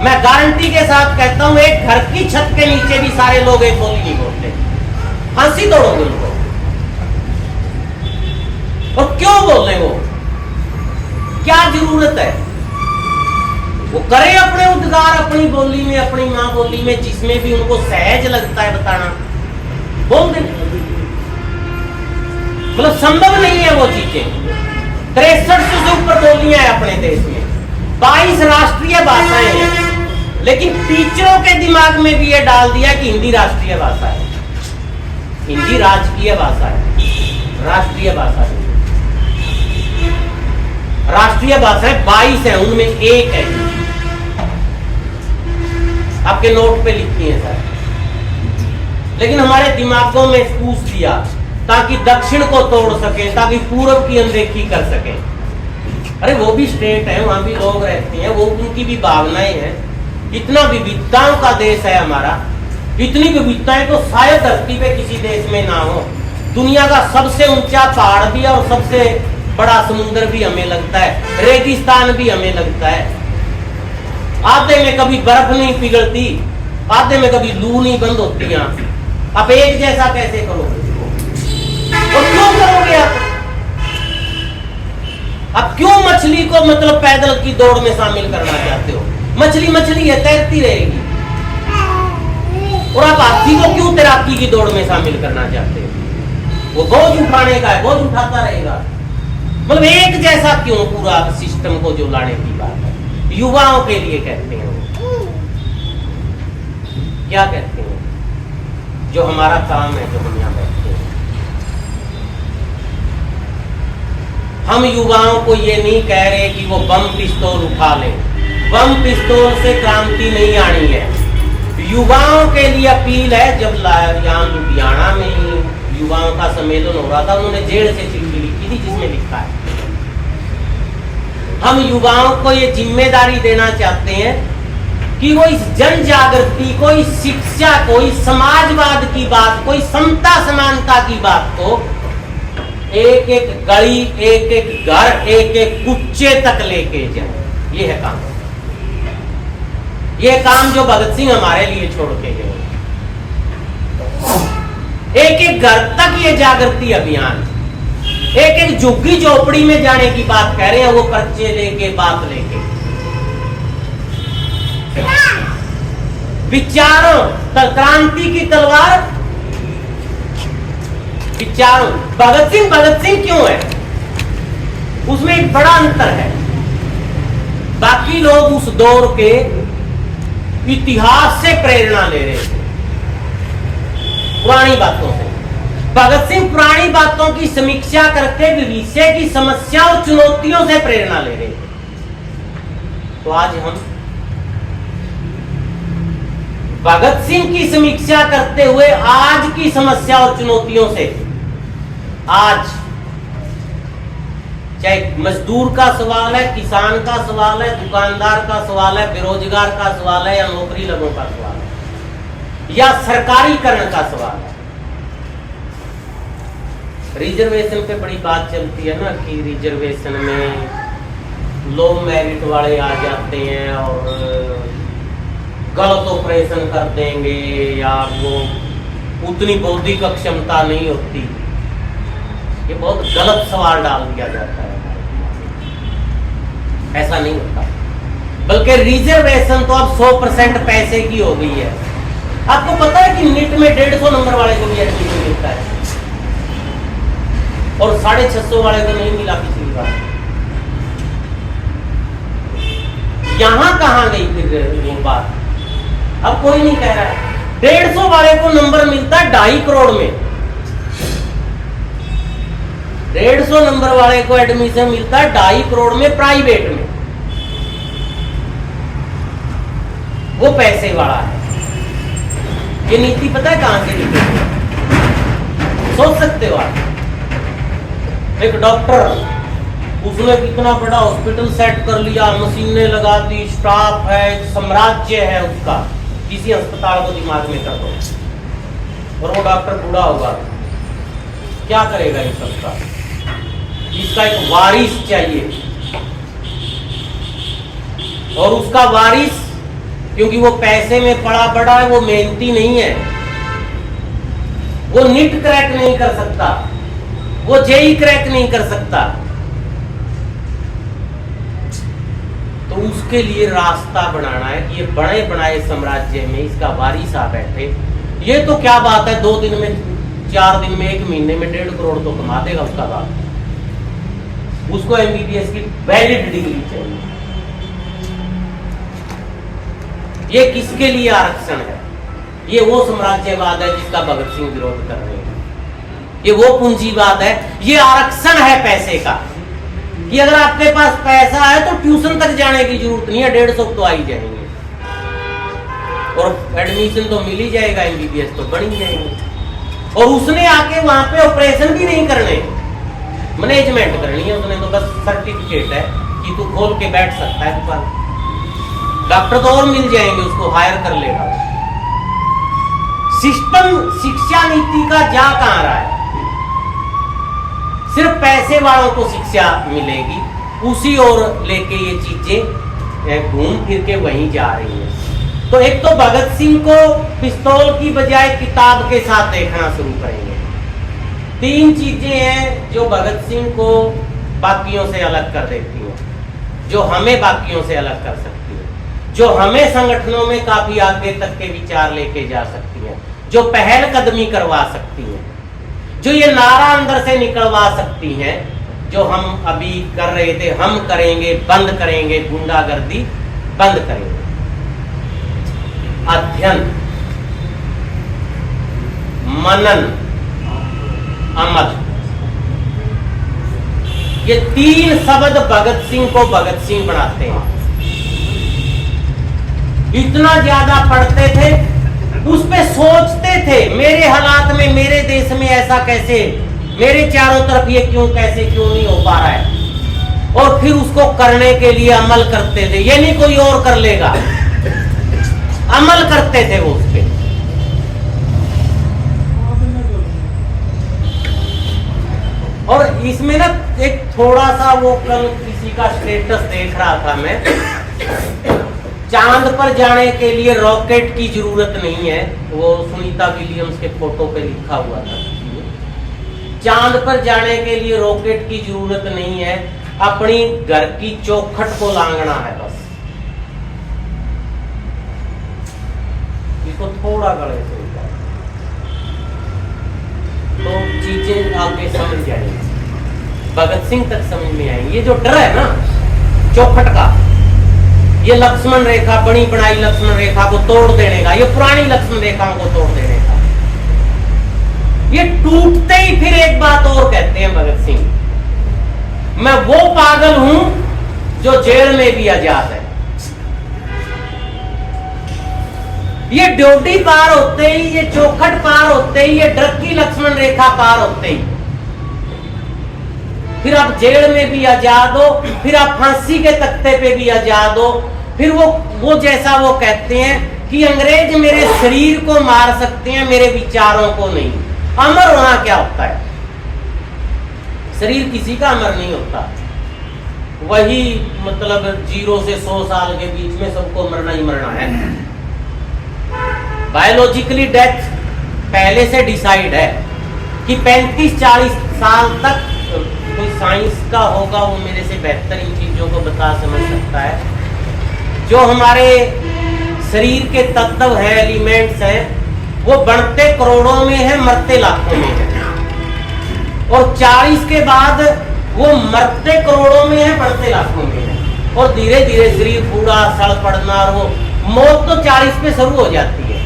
मैं गारंटी के साथ कहता हूं, एक घर की छत के नीचे भी सारे लोग एक बोली नहीं बोलते। फांसी तोड़ोगे उनको। और क्यों बोल रहे वो, क्या जरूरत है? वो करें अपने उद्गार अपनी बोली में, अपनी मां बोली में, जिसमें भी उनको सहज लगता है बताना, बोल दें। मतलब संभव नहीं है वो चीजें। 63 से ऊपर बोलियां हैं अपने देश में, 22 राष्ट्रीय भाषाएं हैं। लेकिन टीचरों के दिमाग में भी ये डाल दिया कि हिंदी राष्ट्रीय भाषा है, हिंदी राजकीय भाषा है, राष्ट्रीय भाषा है। राष्ट्रीय भाषाएं 22 है, उनमें एक है, आपके नोट पे लिखी है सर। लेकिन हमारे दिमागों में पूछ दिया ताकि दक्षिण को तोड़ सके, ताकि पूर्व की अनदेखी कर सके। अरे वो भी स्टेट है, वहां भी लोग रहते हैं, वो उनकी भी भावनाएं हैं। इतना विविधताओं का देश है हमारा, इतनी विविधताएं तो शायद धरती पे किसी देश में ना हो। दुनिया का सबसे ऊंचा पहाड़ भी और सबसे बड़ा समुद्र भी हमें लगता है, रेगिस्तान भी हमें लगता है। आधे में कभी बर्फ नहीं पिघलती, आधे में कभी लू नहीं बंद होती। आप एक जैसा कैसे करोगे? और क्यों करोगे आप? अब क्यों मछली को मतलब पैदल की दौड़ में शामिल करना चाहते हो? मछली मछली है, तैरती रहेगी। और आप हाथी को क्यों तैराकी की दौड़ में शामिल करना चाहते हो? वो बोझ उठाने का है, बोझ उठाता रहेगा। मतलब एक जैसा क्यों पूरा सिस्टम को जो लाने की बात है? युवाओं के लिए कहते हैं, क्या कहते हैं? जो हमारा काम है, जो हम यहाँ बैठते हैं, हम युवाओं को ये नहीं कह रहे कि वो बम पिस्तौल उठा ले। बम पिस्तौल से क्रांति नहीं आनी है। युवाओं के लिए अपील है। जब यहाँ लुधियाना में युवाओं का सम्मेलन हो रहा था, उन्होंने जेल से चिट्ठी लिखी थी जिसमें लिखा है, हम युवाओं को ये जिम्मेदारी देना चाहते हैं कि वो इस जन जागृति को, इस शिक्षा को, इस समाजवाद की बात को, इस समता समानता की बात को एक एक गली, एक एक घर, एक एक कुच्चे तक लेके जाए। ये है काम, ये काम जो भगत सिंह हमारे लिए छोड़ के गए। एक एक घर तक ये जागृति अभियान, एक एक झुग्गी झोपड़ी में जाने की बात कह रहे हैं, वो पर्चे लेके, बात लेके। विचारों, क्रांति की तलवार, विचारों। भगत सिंह क्यों है? उसमें एक बड़ा अंतर है। बाकी लोग उस दौर के इतिहास से प्रेरणा ले रहे थे, पुरानी बातों से। भगत सिंह पुरानी बातों की समीक्षा करके भविष्य की समस्या और चुनौतियों से प्रेरणा ले रहे थे। तो आज हम भगत सिंह की समीक्षा करते हुए आज की समस्या और चुनौतियों से, आज चाहे मजदूर का सवाल है, किसान का सवाल है, दुकानदार का सवाल है, बेरोजगार का सवाल है, या नौकरी लगों का सवाल है, या सरकारीकरण का सवाल है। रिजर्वेशन पे बड़ी बात चलती है ना कि रिजर्वेशन में लो मेरिट वाले आ जाते हैं और गलत ऑपरेशन कर देंगे, या वो उतनी बौद्धिक क्षमता नहीं होती। ये बहुत गलत सवाल डाल दिया जाता है। ऐसा नहीं होता, बल्कि रिजर्वेशन तो अब 100% पैसे की हो गई है। आपको पता है कि नीट में 150 नंबर वाले को भी एडमिशन मिलता है और 650 वाले को नहीं मिला पिछली बार। यहां कहां गई फिर वो बात? अब कोई नहीं कह रहा है। 150 वाले को नंबर मिलता है 2.5 करोड़ में। 150 नंबर वाले को एडमिशन मिलता है 2.5 करोड़ में प्राइवेट में। वो पैसे वाला है। ये नीति पता है कहां से निकली? सोच सकते हो आप? एक डॉक्टर, उसने कितना बड़ा हॉस्पिटल सेट कर लिया, मशीनें लगा दी, स्टाफ है, साम्राज्य है उसका। किसी अस्पताल को दिमाग में कर दो और वो डॉक्टर बूढ़ा होगा, क्या करेगा इन सबका? इसका एक वारिस चाहिए, और उसका वारिस, क्योंकि वो पैसे में पड़ा बड़ा है, वो मेहनती नहीं है, वो नीट क्रैक नहीं कर सकता, वो जेई क्रैक नहीं कर सकता, तो उसके लिए रास्ता बनाना है कि ये बड़े बनाए साम्राज्य में इसका वारिस आ बैठे। ये तो क्या बात है, 2 दिन में, 4 दिन में, 1 महीने में 1.5 करोड़ तो कमा देगा उसका बाप। उसको एमबीबीएस की वैलिड डिग्री चाहिए। ये किसके लिए आरक्षण है? ये वो साम्राज्यवाद है जिसका भगत सिंह विरोध कर रहे हैं। ये वो पूंजीवाद है, ये आरक्षण है पैसे का, कि अगर आपके पास पैसा है तो ट्यूशन तक जाने की जरूरत नहीं है, 150 तो आ ही जाएंगे और एडमिशन तो मिल ही जाएगा, एमबीबीएस तो बन ही जाएंगे। और उसने आके वहां पे ऑपरेशन भी नहीं करने, मैनेजमेंट करनी है उसने, तो बस सर्टिफिकेट है कि तू खोल के बैठ सकता है दुकान। डॉक्टर तो और मिल जाएंगे, उसको हायर कर लेगा। सिस्टम, शिक्षा नीति का जा कहां रहा है? सिर्फ पैसे वालों को शिक्षा मिलेगी, उसी ओर लेके ये चीजें घूम फिर के वहीं जा रही हैं। तो एक तो भगत सिंह को पिस्तौल की बजाय किताब के साथ देखना शुरू करेंगे। 3 चीजें हैं जो भगत सिंह को बाकियों से अलग कर देती हैं, जो हमें बाकियों से अलग कर सकती हैं, जो हमें संगठनों में काफी आगे तक के विचार लेके जा सकती हैं, जो पहल कदमी करवा सकती हैं, जो ये नारा अंदर से निकलवा सकती हैं, जो हम अभी कर रहे थे, हम करेंगे, बंद करेंगे गुंडागर्दी, बंद करेंगे। अध्ययन, मनन, अमल, ये 3 शब्द भगत सिंह को भगत सिंह बनाते हैं। इतना ज्यादा पढ़ते थे, उस पे सोचते थे, मेरे हालात में, मेरे देश में ऐसा कैसे, मेरे चारों तरफ ये क्यों, कैसे, क्यों नहीं हो पा रहा है, और फिर उसको करने के लिए अमल करते थे। ये नहीं कोई और कर लेगा, अमल करते थे वो उस पे। और इसमें ना एक थोड़ा सा, वो कल किसी का स्टेटस देख रहा था मैं, चांद पर जाने के लिए रॉकेट की जरूरत नहीं है, वो सुनीता विलियम्स के फोटो पे लिखा हुआ था। चांद पर जाने के लिए रॉकेट की जरूरत नहीं है, अपनी घर की चौखट को लांघना है बस। इसको थोड़ा गले से उतारो तो चीजें आगे समझ जाएंगी, भगत सिंह तक समझ में आएंगी। ये जो डर है ना चौखट का, ये लक्ष्मण रेखा, बड़ी बनाई लक्ष्मण रेखा को तोड़ देने का, ये पुरानी लक्ष्मण रेखाओं को तोड़ देने का, ये टूटते ही फिर एक बात और कहते हैं भगत सिंह, मैं वो पागल हूं जो जेल में भी आजाद है। ये ड्योटी पार होते ही, ये चौखट पार होते ही, ये डर की लक्ष्मण रेखा पार होते ही फिर आप जेल में भी आजाद हो, फिर आप फांसी के तख्ते पे भी आजाद हो। फिर वो जैसा वो कहते हैं कि अंग्रेज मेरे शरीर को मार सकते हैं, मेरे विचारों को नहीं। अमर होना क्या होता है? शरीर किसी का अमर नहीं होता, वही मतलब 0 से 100 साल के बीच में सबको मरना ही मरना है। बायोलॉजिकली डेथ पहले से डिसाइड है कि 35-40 साल तक। कोई साइंस का होगा वो मेरे से बेहतर इन चीजों को बता समझ सकता है। जो हमारे शरीर के तत्व हैं, एलिमेंट्स हैं, वो बढ़ते करोड़ों में है, मरते लाखों में है। और 40 के बाद वो मरते करोड़ों में है, बढ़ते लाखों में है। और धीरे धीरे शरीर बूढ़ा सड़ पड़ना, और वो मौत तो 40 पे शुरू हो जाती है।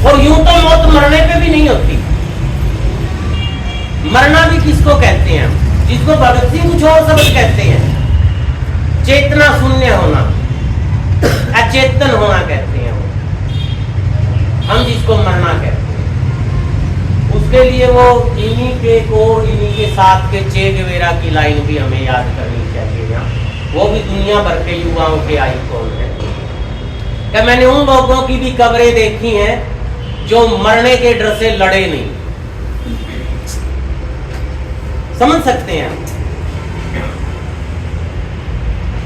और यूं तो मौत मरने पे भी नहीं होती। मरना भी किसको कहते हैं? जिसको भगत सिंह कुछ और शब्द कहते हैं, चेतना शून्य होना, अचेतन होना कहते हैं वो। हम जिसको मरना कहते हैं, उसके लिए वो इन्हीं के कोर, इन्हीं के साथ के चे गेवेरा की लाइन भी हमें याद करनी चाहिए। यहाँ वो भी दुनिया भर के युवाओं के आइकॉन है। क्या मैंने उन लोगों की भी कब्रें देखी हैं जो मरने के डर से लड़े नहीं। समझ सकते हैं?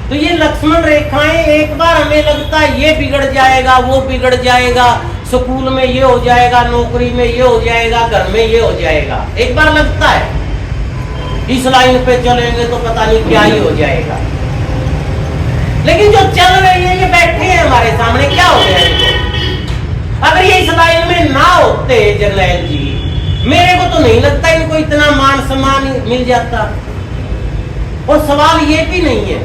तो ये लक्ष्मण रेखाएं, एक बार हमें लगता है ये बिगड़ जाएगा, वो बिगड़ जाएगा, स्कूल में ये हो जाएगा, नौकरी में ये हो जाएगा, घर में ये हो जाएगा, एक बार लगता है इस लाइन पे चलेंगे तो पता नहीं क्या ही हो जाएगा। लेकिन जो चल रही है, ये बैठे हैं हमारे सामने, क्या हो गया इनको? अगर ये इस लाइन में ना होते जर्नैल जी, मेरे को तो नहीं लगता इनको इतना मान सम्मान मिल जाता। और सवाल ये भी नहीं है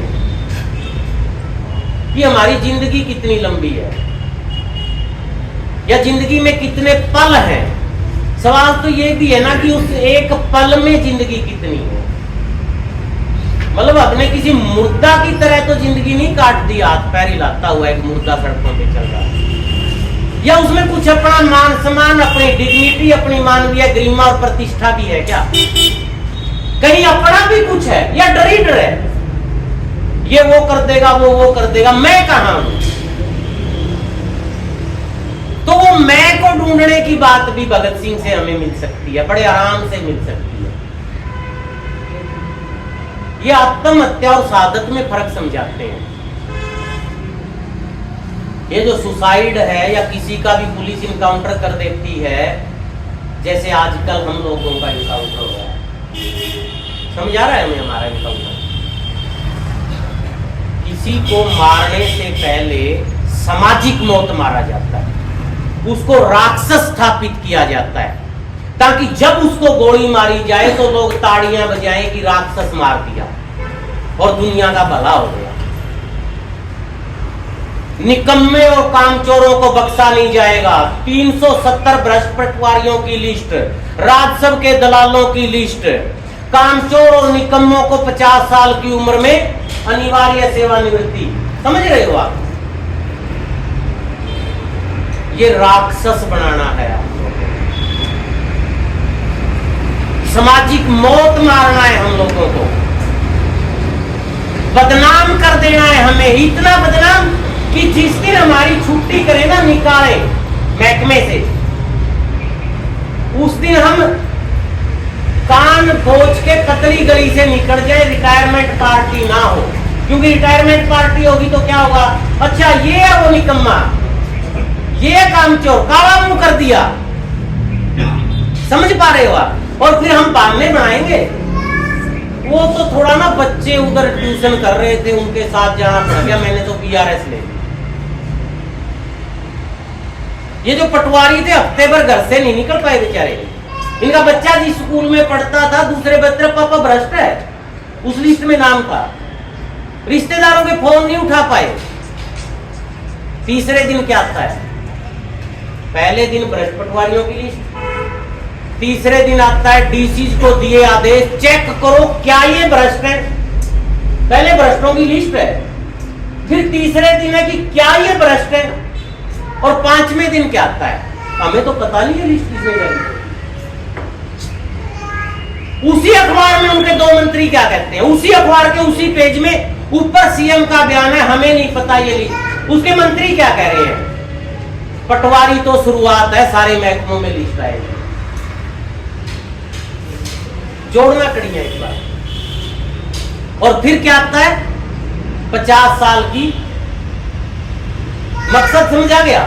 कि हमारी जिंदगी कितनी लंबी है या जिंदगी में कितने पल हैं। सवाल तो ये भी है ना कि उस एक पल में जिंदगी कितनी है। मतलब अपने किसी मुर्दा की तरह तो जिंदगी नहीं काट दी, हाथ पैर हिलाता हुआ एक मुर्दा सड़कों पे चल रहा है, या उसमें कुछ अपना मान सम्मान, अपनी डिग्निटी, अपनी मानवीय गरिमा और प्रतिष्ठा भी है क्या? कहीं अपना भी कुछ है या डर ही डर है, ये वो कर देगा, वो कर देगा, मैं कहां हूं? तो वो मैं को ढूंढने की बात भी भगत सिंह से हमें मिल सकती है, बड़े आराम से मिल सकती है। ये आत्महत्या और सादत में फर्क समझाते हैं। ये जो सुसाइड है या किसी का भी पुलिस इनकाउंटर कर देती है, जैसे आजकल हम लोगों का इनकाउंटर हो रहा है, समझ आ रहा है हमें हमारा इनकाउंटर? किसी को मारने से पहले सामाजिक मौत मारा जाता है, उसको राक्षस स्थापित किया जाता है, ताकि जब उसको गोली मारी जाए तो लोग ताड़ियां बजाएं कि राक्षस मार दिया और दुनिया का भला हो गया। निकम्मे और कामचोरों को बख्शा नहीं जाएगा। 370 भ्रष्ट पटवारियों की लिस्ट, राजस्व के दलालों की लिस्ट, कामचोर और निकम्मों को 50 साल की उम्र में अनिवार्य सेवानिवृत्ति। समझ रहे हो आप? ये राक्षस बनाना है आपको, सामाजिक मौत मारना है हम लोगों को, बदनाम कर देना है हमें, इतना बदनाम कि जिस दिन हमारी छुट्टी करे ना, निकाले महकमे से, उस दिन हम कान खोज के पतली गली से निकल जाए, रिटायरमेंट पार्टी ना हो। क्योंकि रिटायरमेंट पार्टी होगी तो क्या होगा? अच्छा ये है वो निकम्मा, ये कामचोर, काला मुंह कर दिया। समझ पा रहे हो आप? और फिर हम बहाने बनाएंगे। वो तो थोड़ा ना बच्चे उधर ट्यूशन कर रहे थे, उनके साथ जाना पड़ गया, मैंने तो PRS ले ली। ये जो पटवारी थे हफ्ते भर घर से नहीं निकल पाए बेचारे। इनका बच्चा जिस स्कूल में पढ़ता था, दूसरे बच्चे पापा भ्रष्ट है, उस लिस्ट में नाम था, रिश्तेदारों के फोन नहीं उठा पाए। तीसरे दिन क्या आता है? पहले दिन भ्रष्ट पटवारियों की लिस्ट, तीसरे दिन आता है DC को दिए आदेश, चेक करो क्या ये भ्रष्ट है। पहले भ्रष्टों की लिस्ट है, फिर तीसरे दिन है कि क्या ये भ्रष्ट है, और 5वें दिन क्या आता है? हमें तो पता नहीं है लिस्ट किसने जारी। उसी अखबार में उनके 2 मंत्री क्या कहते हैं, उसी अखबार के उसी पेज में ऊपर CM का बयान है, हमें नहीं पता ये लिस्ट। उसके मंत्री क्या कह रहे हैं? पटवारी तो शुरुआत है, सारे महकमों में लिस्ट आएगी। जोड़ना कड़ियां इस बार। और फिर क्या आता है 50 साल की, मकसद समझ आ गया?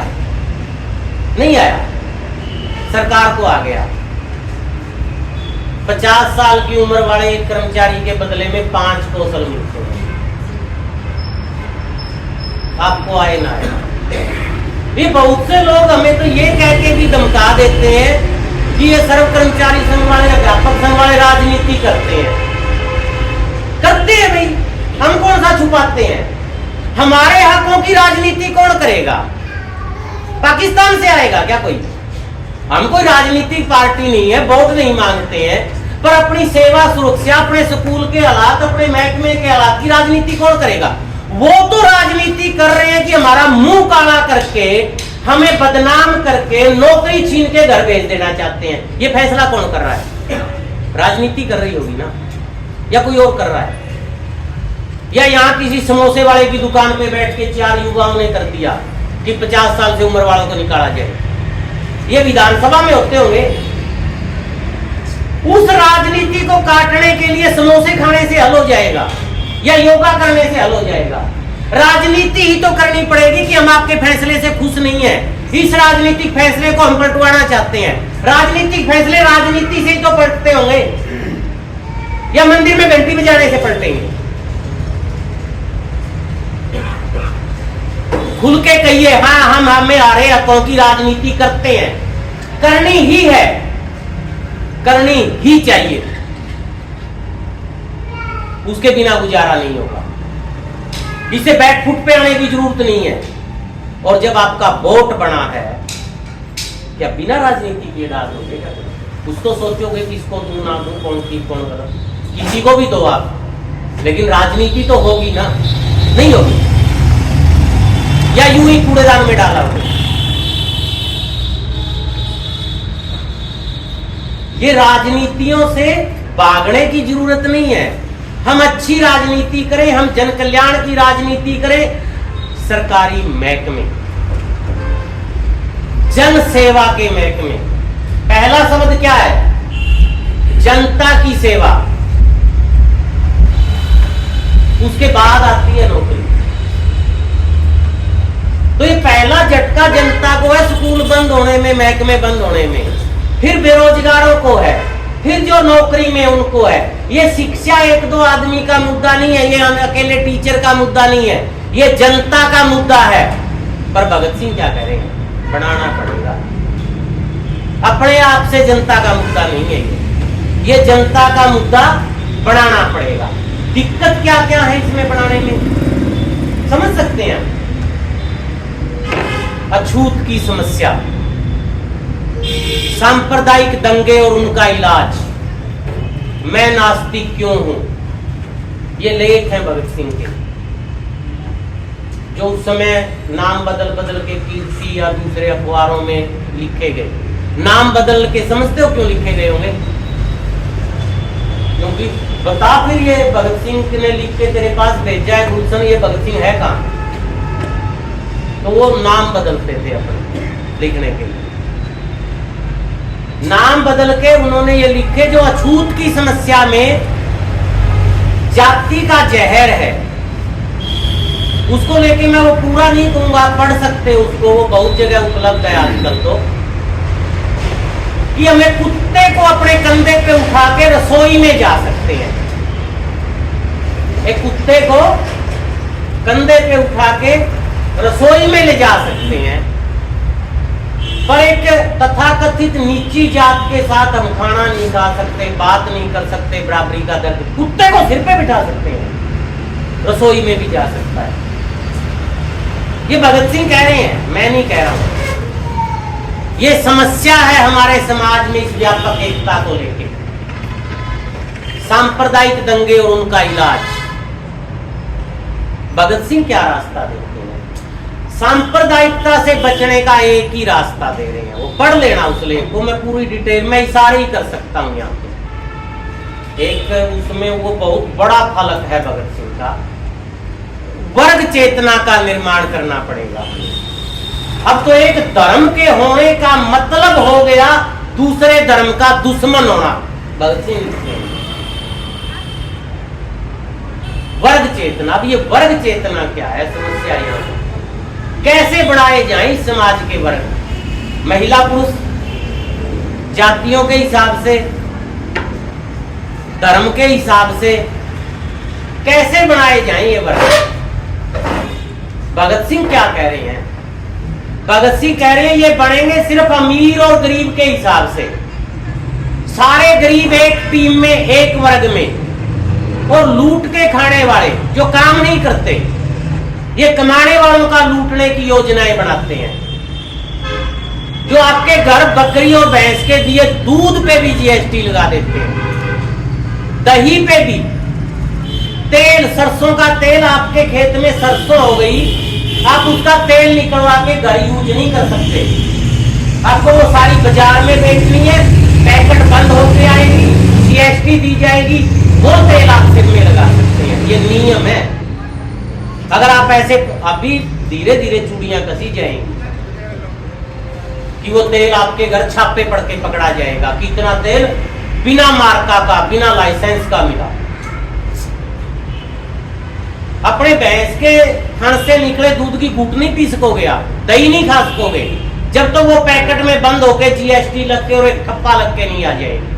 नहीं आया, सरकार को आ गया। 50 साल की उम्र वाले एक कर्मचारी के बदले में 5 कौशल मिलते हैं, आपको आए ना आए। ये बहुत से लोग हमें तो ये कह के भी धमका देते हैं कि ये सर्व कर्मचारी संघ वाले, अध्यापक संघ वाले राजनीति करते हैं। करते हैं भाई, हम कौन सा छुपाते हैं? हमारे हकों की राजनीति कौन करेगा? पाकिस्तान से आएगा क्या कोई? हम कोई राजनीतिक पार्टी नहीं है, वोट नहीं मांगते हैं, पर अपनी सेवा सुरक्षा, अपने स्कूल के हालात, अपने महकमे के हालात की राजनीति कौन करेगा? वो तो राजनीति कर रहे हैं कि हमारा मुंह काला करके, हमें बदनाम करके, नौकरी छीन के घर भेज देना चाहते हैं। ये फैसला कौन कर रहा है? राजनीति कर रही होगी ना, या कोई और कर रहा है? या यहाँ किसी समोसे वाले की दुकान पे बैठ के 4 युवाओं ने कर दिया कि 50 साल से उम्र वालों को निकाला जाए? ये विधानसभा में होते होंगे। उस राजनीति को काटने के लिए समोसे खाने से हल हो जाएगा या योगा करने से हल हो जाएगा? राजनीति ही तो करनी पड़ेगी कि हम आपके फैसले से खुश नहीं है, इस राजनीतिक फैसले को हम पलटवाना चाहते हैं। राजनीतिक फैसले राजनीति से ही तो पलटते होंगे, या मंदिर में घंटी बजाने से पलटेंगे? खुल के कहिए, हाँ हम हमें आ रहे हकों की राजनीति करते हैं, करनी ही है, करनी ही चाहिए, उसके बिना गुजारा नहीं होगा। इसे बैक फुट पे आने की जरूरत नहीं है। और जब आपका वोट बना है, क्या बिना राजनीति के डाल दोगे क्या? कुछ तो सोचोगे किसको दूं ना दूं, कौन ठीक कौन गलत, किसी को भी दो आप, लेकिन राजनीति तो होगी ना? नहीं होगी, या यूं ही कूड़ेदान में डाला होगा। ये राजनीतियों से भागने की जरूरत नहीं है। हम अच्छी राजनीति करें, हम जन कल्याण की राजनीति करें, सरकारी महकमे, जन सेवा के महकमे। पहला शब्द क्या है? जनता की सेवा, उसके बाद आती है नौकरी। तो ये पहला झटका जनता को है, स्कूल बंद होने में, महकमे बंद होने में। फिर बेरोजगारों को है, फिर जो नौकरी में उनको है। ये शिक्षा 1-2 आदमी का मुद्दा नहीं है, ये अकेले टीचर का मुद्दा नहीं है, ये जनता का मुद्दा है। पर भगत सिंह क्या कह रहे हैं? बनाना पड़ेगा। अपने आप से जनता का मुद्दा नहीं है ये जनता का मुद्दा बनाना पड़ेगा। दिक्कत क्या क्या है इसमें बनाने में, समझ सकते हैं? अछूत की समस्या, सांप्रदायिक दंगे और उनका इलाज, मैं नास्तिक क्यों हूं, ये लेख हैं भगत सिंह के, जो उस समय नाम बदल बदल के कीर्ति या दूसरे अखबारों में लिखे गए। नाम बदल के समझते हो क्यों लिखे गए होंगे? क्योंकि बता फिर, ये भगत सिंह ने लिख के तेरे पास भेजा है गुलशन, ये भगत सिंह है कहां? तो वो नाम बदलते थे अपने लिखने के लिए। नाम बदल के उन्होंने ये लिखे, जो अछूत की समस्या में जाति का जहर है, उसको लेके मैं वो पूरा नहीं कहूंगा, पढ़ सकते उसको, वो बहुत जगह उपलब्ध है आजकल तो, कि हमें कुत्ते को अपने कंधे पे उठा के रसोई में जा सकते हैं। एक कुत्ते को कंधे पे उठा के रसोई में ले जा सकते हैं, पर एक तथाकथित नीची जात के साथ हम खाना नहीं खा सकते, बात नहीं कर सकते, बराबरी का दर्द। कुत्ते को सिर पे बिठा सकते हैं, रसोई में भी जा सकता है। ये भगत सिंह कह रहे हैं, मैं नहीं कह रहा हूं। ये समस्या है हमारे समाज में इस व्यापक एकता को लेकर। सांप्रदायिक दंगे और उनका इलाज, भगत सिंह क्या रास्ता देते हैं? सांप्रदायिकता से बचने का एक ही रास्ता दे रहे हैं। वो पढ़ लेना उस लेख को, मैं पूरी डिटेल में इशारे ही कर सकता हूं यहाँ पे। एक उसमें वो बहुत बड़ा फलक है भगत सिंह का, वर्ग चेतना का निर्माण करना पड़ेगा। अब तो एक धर्म के होने का मतलब हो गया दूसरे धर्म का दुश्मन होना। भगत सिंह लिखते हैं वर्ग चेतना। अब ये वर्ग चेतना क्या है, समस्या यहाँ है। कैसे बढ़ाए जाएं इस समाज के वर्ग, महिला पुरुष, जातियों के हिसाब से, धर्म के हिसाब से कैसे बनाए जाएं ये वर्ग। भगत सिंह क्या कह रहे हैं? भगत सिंह कह रहे हैं ये बनेंगे सिर्फ अमीर और गरीब के हिसाब से। सारे गरीब एक टीम में, एक वर्ग में, और लूट के खाने वाले जो काम नहीं करते, ये कमाने वालों का लूटने की योजनाएं बनाते हैं। जो आपके घर बकरी और भैंस के दिए दूध पे भी जीएसटी लगा देते हैं, दही पे भी, तेल, सरसों का तेल, आपके खेत में सरसों हो गई, आप उसका तेल निकलवा के घर यूज नहीं कर सकते। आपको वो सारी बाजार में बेचनी है, पैकेट बंद होते आएगी, जीएसटी दी जाएगी, वो तेल आप सिर में लगा सकते हैं। ये नियम है। अगर आप ऐसे, अभी धीरे धीरे चूड़ियां कसी जाएंगी कि वो तेल आपके घर छापे पड़ के पकड़ा जाएगा। कितना तेल बिना मार्का का, बिना लाइसेंस का मिला। अपने भैंस के थन से निकले दूध की घूट नहीं पी सकोगे आप, दही नहीं खा सकोगे, जब तो वो पैकेट में बंद होके जीएसटी लग के और एक ठप्पा लग के नहीं आ जाएगी।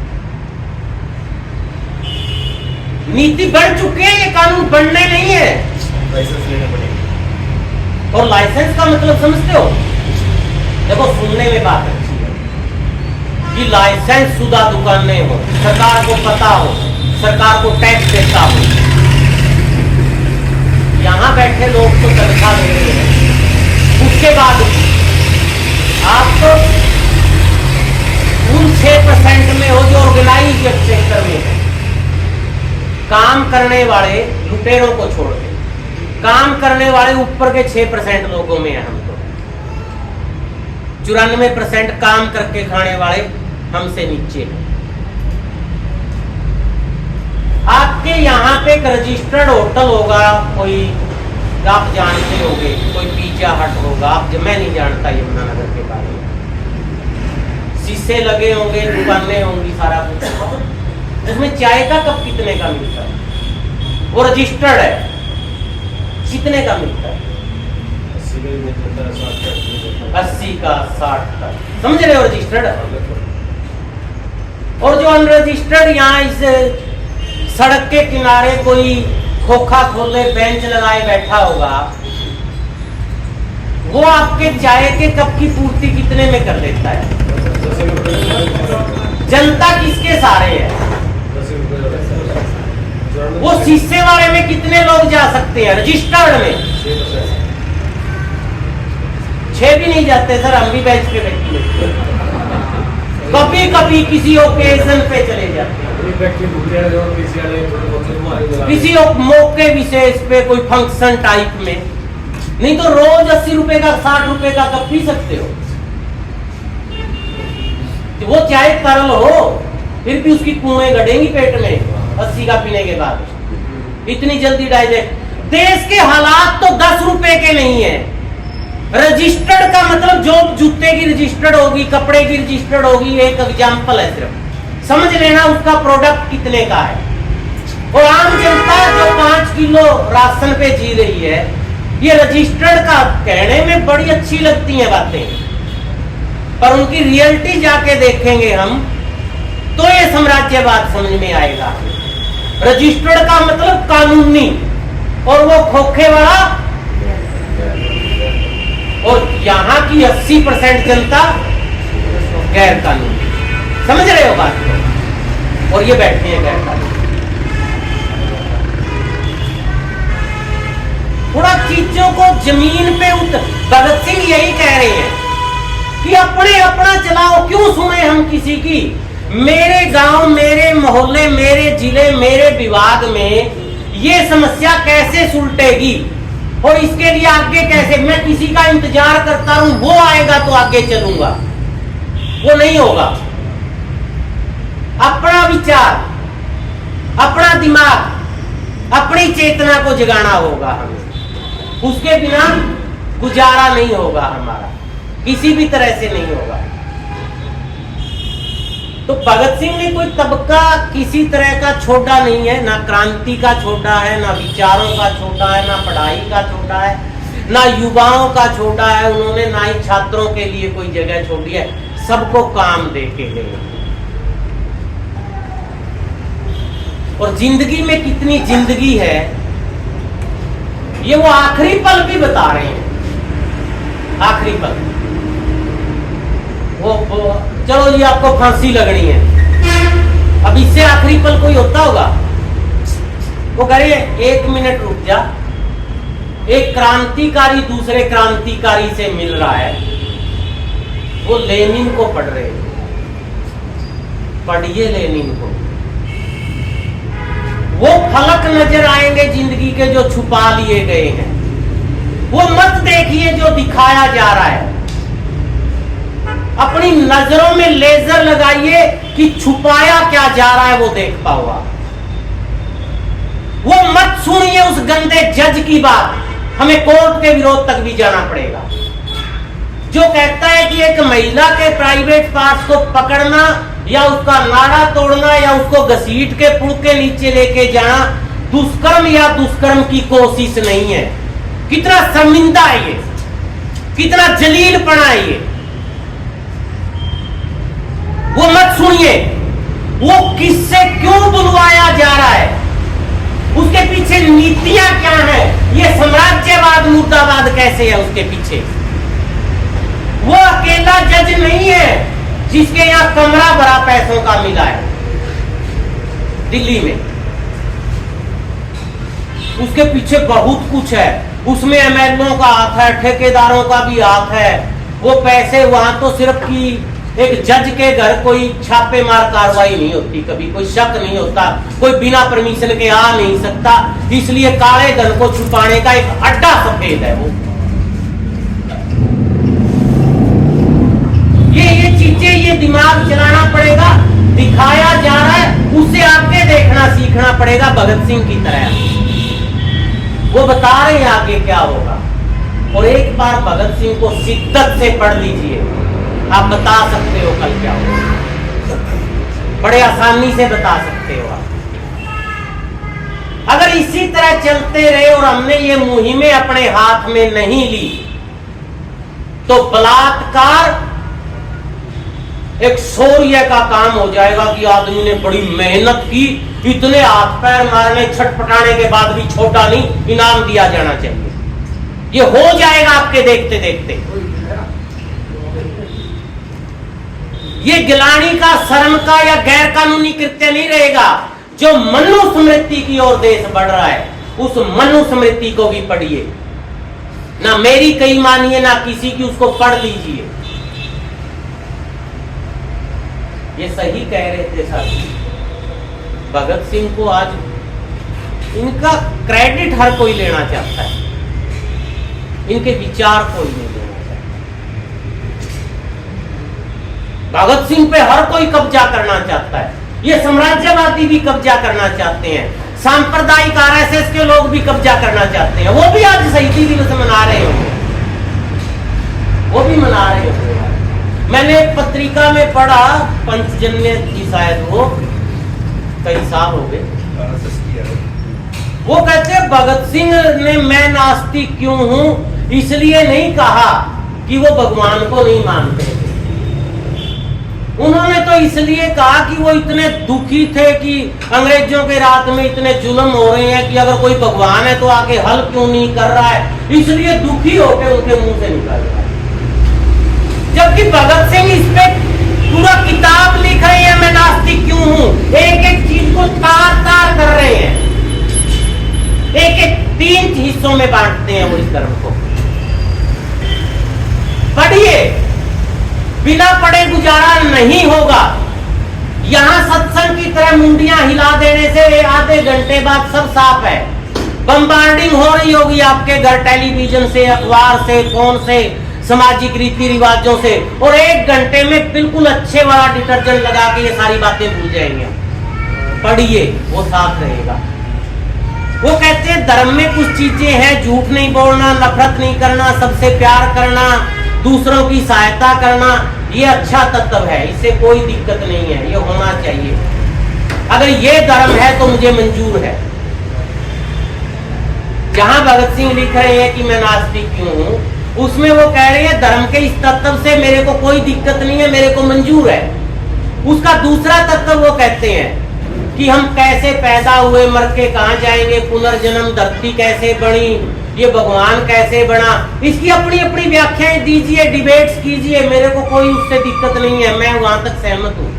नीति बढ़ चुके हैं, ये कानून बढ़ने नहीं है। लाइसेंस लेने पड़ेंगे। और लाइसेंस का मतलब समझते हो? देखो, सुनने में बात अच्छी है कि लाइसेंस शुदा दुकानें हो, सरकार को पता हो, सरकार को टैक्स देता हो। यहां बैठे लोग तो तनख्वाह दे रहे हैं, उसके बाद आप तो उन 6% में हो जो ऑर्गेनाइज सेक्टर में है। काम करने वाले लुटेरों को छोड़ के, काम करने वाले ऊपर के 6% लोगों में है। हम तो 94% काम करके खाने वाले हमसे नीचे हैं। आपके यहाँ पे एक रजिस्टर्ड होटल होगा, कोई आप जानते होंगे, कोई पिज्जा हट होगा, आप, मैं नहीं जानता यमुनानगर के बारे में। शीशे लगे होंगे, दुकानें होंगी, सारा कुछ। उसमें चाय का कप कितने का मिलता है? वो रजिस्टर्ड है, कितने का मिलता है? 80 का, 60 का, समझ रहे हो? रजिस्टर्ड। और जो अनरजिस्टर्ड, यहाँ इस सड़क के किनारे कोई खोखा खोले बेंच लगाए बैठा होगा, वो आपके चाय के कप की पूर्ति कितने में कर देता है? जनता किसके सहारे है? वो शीशे वाले में कितने लोग जा सकते हैं? रजिस्टर्ड में 6 भी नहीं जाते सर, हम भी बेंच पे बैठे, कभी कभी किसी ओकेजन पे चले जाते हैं, किसी मौके विशेष पे, कोई फंक्शन टाइप में। नहीं तो रोज 80 रुपए का, 60 रुपए का कप पी सकते हो। तो वो चाहे तरल हो, फिर भी उसकी कुएं गड़ेंगी पेट में 80 का पीने के बाद, इतनी जल्दी डाइजेस्ट। देश के हालात तो 10 रुपए के नहीं है। रजिस्टर्ड का मतलब जो जूते की रजिस्टर्ड होगी, कपड़े की रजिस्टर्ड होगी, एक एग्जाम्पल है सिर्फ, समझ लेना उसका प्रोडक्ट कितने का है। और आम जनता जो 5 किलो राशन पे जी रही है, ये रजिस्टर्ड का कहने में बड़ी अच्छी लगती हैं बातें, पर उनकी रियलिटी जाके देखेंगे हम तो ये साम्राज्यवाद समझ में आएगा। रजिस्टर्ड का मतलब कानूनी, और वो खोखे वाला, और यहाँ की 80% जनता गैर कानूनी। समझ रहे हो बात को? और ये बैठे हैं गैर कानूनी। थोड़ा चीजों को जमीन पे भगत सिंह यही कह रहे हैं कि अपने अपना चलाओ, क्यों सुने हम किसी की? मेरे गांव, मेरे मोहल्ले, मेरे जिले, मेरे विभाग में ये समस्या कैसे सुलटेगी और इसके लिए आगे कैसे? मैं किसी का इंतजार करता हूं, वो आएगा तो आगे चलूंगा, वो नहीं होगा। अपना विचार, अपना दिमाग, अपनी चेतना को जगाना होगा हमें। उसके बिना गुजारा नहीं होगा हमारा, किसी भी तरह से नहीं होगा। तो भगत सिंह ने कोई तबका किसी तरह का छोड़ा नहीं है, ना क्रांति का छोड़ा है, ना विचारों का छोड़ा है, ना पढ़ाई का छोड़ा है, ना युवाओं का छोड़ा है उन्होंने, ना ही छात्रों के लिए कोई जगह छोड़ी है, सबको काम दे के गए। और जिंदगी में कितनी जिंदगी है ये वो आखिरी पल भी बता रहे हैं। आखिरी पल वो चलो जी आपको फांसी लगनी है, अब इससे आखिरी पल कोई होता होगा? वो कह रहे 1 मिनट रुक जा, एक क्रांतिकारी दूसरे क्रांतिकारी से मिल रहा है, वो लेनिन को पढ़ रहे हैं, पढ़िए लेनिन को। वो फलक नजर आएंगे जिंदगी के जो छुपा लिए गए हैं, वो मत देखिए जो दिखाया जा रहा है। अपनी नजरों में लेजर लगाइए कि छुपाया क्या जा रहा है वो देख पाओगा। वो मत सुनिए उस गंदे जज की बात, हमें कोर्ट के विरोध तक भी जाना पड़ेगा, जो कहता है कि एक महिला के प्राइवेट पार्ट्स को पकड़ना या उसका नाड़ा तोड़ना या उसको घसीट के पुल के नीचे लेके जाना दुष्कर्म या दुष्कर्म की कोशिश नहीं है। कितना शर्मिंदा है ये, कितना जलीलपना है ये। वो मत सुनिए, वो किससे क्यों बुलवाया जा रहा है, उसके पीछे नीतियां क्या है, ये साम्राज्यवाद मुर्दाबाद कैसे है उसके पीछे। वो अकेला जज नहीं है जिसके यहां कमरा भरा पैसों का मिला है दिल्ली में, उसके पीछे बहुत कुछ है, उसमें एमएलओ का हाथ है, ठेकेदारों का भी हाथ है। वो पैसे वहां तो सिर्फ की एक जज के घर कोई छापेमार कार्रवाई नहीं होती, कभी कोई शक नहीं होता, कोई बिना परमिशन के आ नहीं सकता, इसलिए काले धन को छुपाने का एक अड्डा सफेद है वो। ये चीजें, ये दिमाग चलाना पड़ेगा, दिखाया जा रहा है उससे आगे देखना सीखना पड़ेगा भगत सिंह की तरह। वो बता रहे हैं आगे क्या होगा, और एक बार भगत सिंह को शिद्दत से पढ़ लीजिए, आप बता सकते हो कल क्या होगा, बड़े आसानी से बता सकते हो आप। अगर इसी तरह चलते रहे और हमने ये मुहिमें अपने हाथ में नहीं ली तो बलात्कार एक शौर्य का काम हो जाएगा कि आदमी ने बड़ी मेहनत की, इतने हाथ पैर मारने छटपटाने के बाद भी छोटा नहीं, इनाम दिया जाना चाहिए। ये हो जाएगा आपके देखते देखते। ये गिलानी का, शर्म का या गैर कानूनी कृत्य नहीं रहेगा। जो मनुस्मृति की ओर देश बढ़ रहा है उस मनुस्मृति को भी पढ़िए, ना मेरी कहीं मानिए ना किसी की, उसको पढ़ लीजिए। ये सही कह रहे थे साथी, भगत सिंह को आज इनका क्रेडिट हर कोई लेना चाहता है, इनके विचार कोई नहीं लेना चाहता। भगत सिंह पे हर कोई कब्जा करना चाहता है, ये साम्राज्यवादी भी कब्जा करना चाहते हैं, सांप्रदायिक आरएसएस के लोग भी कब्जा करना चाहते हैं। वो भी आज शहीदी दिवस मना रहे होंगे, वो भी मना रहे होंगे। मैंने एक पत्रिका में पढ़ा, पंचजन्य की शायद, वो कई साल हो गए, वो कहते भगत सिंह ने मैं नास्तिक क्यों हूं इसलिए नहीं कहा कि वो भगवान को नहीं मानते थे, उन्होंने तो इसलिए कहा कि वो इतने दुखी थे कि अंग्रेजों के राज में इतने जुल्म हो रहे हैं कि अगर कोई भगवान है तो आके हल क्यों नहीं कर रहा है, इसलिए दुखी होकर उनके मुंह से निकल रहा है। जबकि भगत सिंह इस पे पूरा किताब लिख रहे हैं, मैं नास्तिक क्यों हूं, एक एक चीज को तार तार कर रहे हैं, एक एक 3 हिस्सों में बांटते हैं वो इस धर्म को। पढ़िए, बिना पढ़े गुजारा नहीं होगा। यहां सत्संग की तरह मुंडियां हिला देने से आधे घंटे बाद सब साफ है। बम्बार्डिंग हो रही होगी आपके घर टेलीविजन से, अखबार से, फोन से, सामाजिक रीति रिवाजों से, और 1 घंटे में बिल्कुल अच्छे वाला डिटर्जेंट लगा के ये सारी बातें भूल जाएंगे। पढ़िए, वो साफ रहेगा। वो कहते हैं धर्म में कुछ चीजें हैं, झूठ नहीं बोलना, नफरत नहीं करना, सबसे प्यार करना, दूसरों की सहायता करना, ये अच्छा तत्व है, इससे कोई दिक्कत नहीं है, ये होना चाहिए। अगर ये धर्म है तो मुझे मंजूर है। जहां भगत सिंह लिख रहे हैं कि मैं नास्तिक क्यों हूं, उसमें वो कह रहे हैं धर्म के इस तत्व से मेरे को कोई दिक्कत नहीं है, मेरे को मंजूर है। उसका दूसरा तत्व वो कहते हैं कि हम कैसे पैदा हुए, मर के कहां जाएंगे, पुनर्जन्म, धरती कैसे बनी, ये भगवान कैसे बना, इसकी अपनी अपनी व्याख्याएं दीजिए, डिबेट्स कीजिए, मेरे को कोई उससे दिक्कत नहीं है, मैं वहां तक सहमत हूं।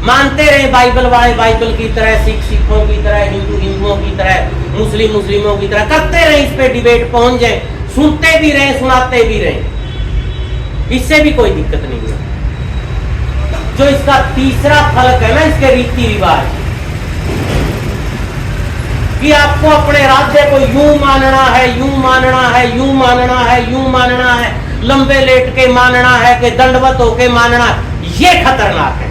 मानते रहे बाइबल वाले बाइबल की तरह, सिख सिखों की तरह, हिंदू हिंदुओं की तरह, मुस्लिम मुस्लिमों की तरह करते रहे, इस पे डिबेट पहुंच जाए, सुनते भी रहे, सुनाते भी रहे, इससे भी कोई दिक्कत नहीं है। जो इसका तीसरा फलक है ना, इसके रीति रिवाज, कि आपको अपने राज्य को यूं मानना है, यूं मानना है, यूं मानना है, यूं मानना है, लंबे लेट के मानना है कि दंडवत होके मानना है, ये खतरनाक है।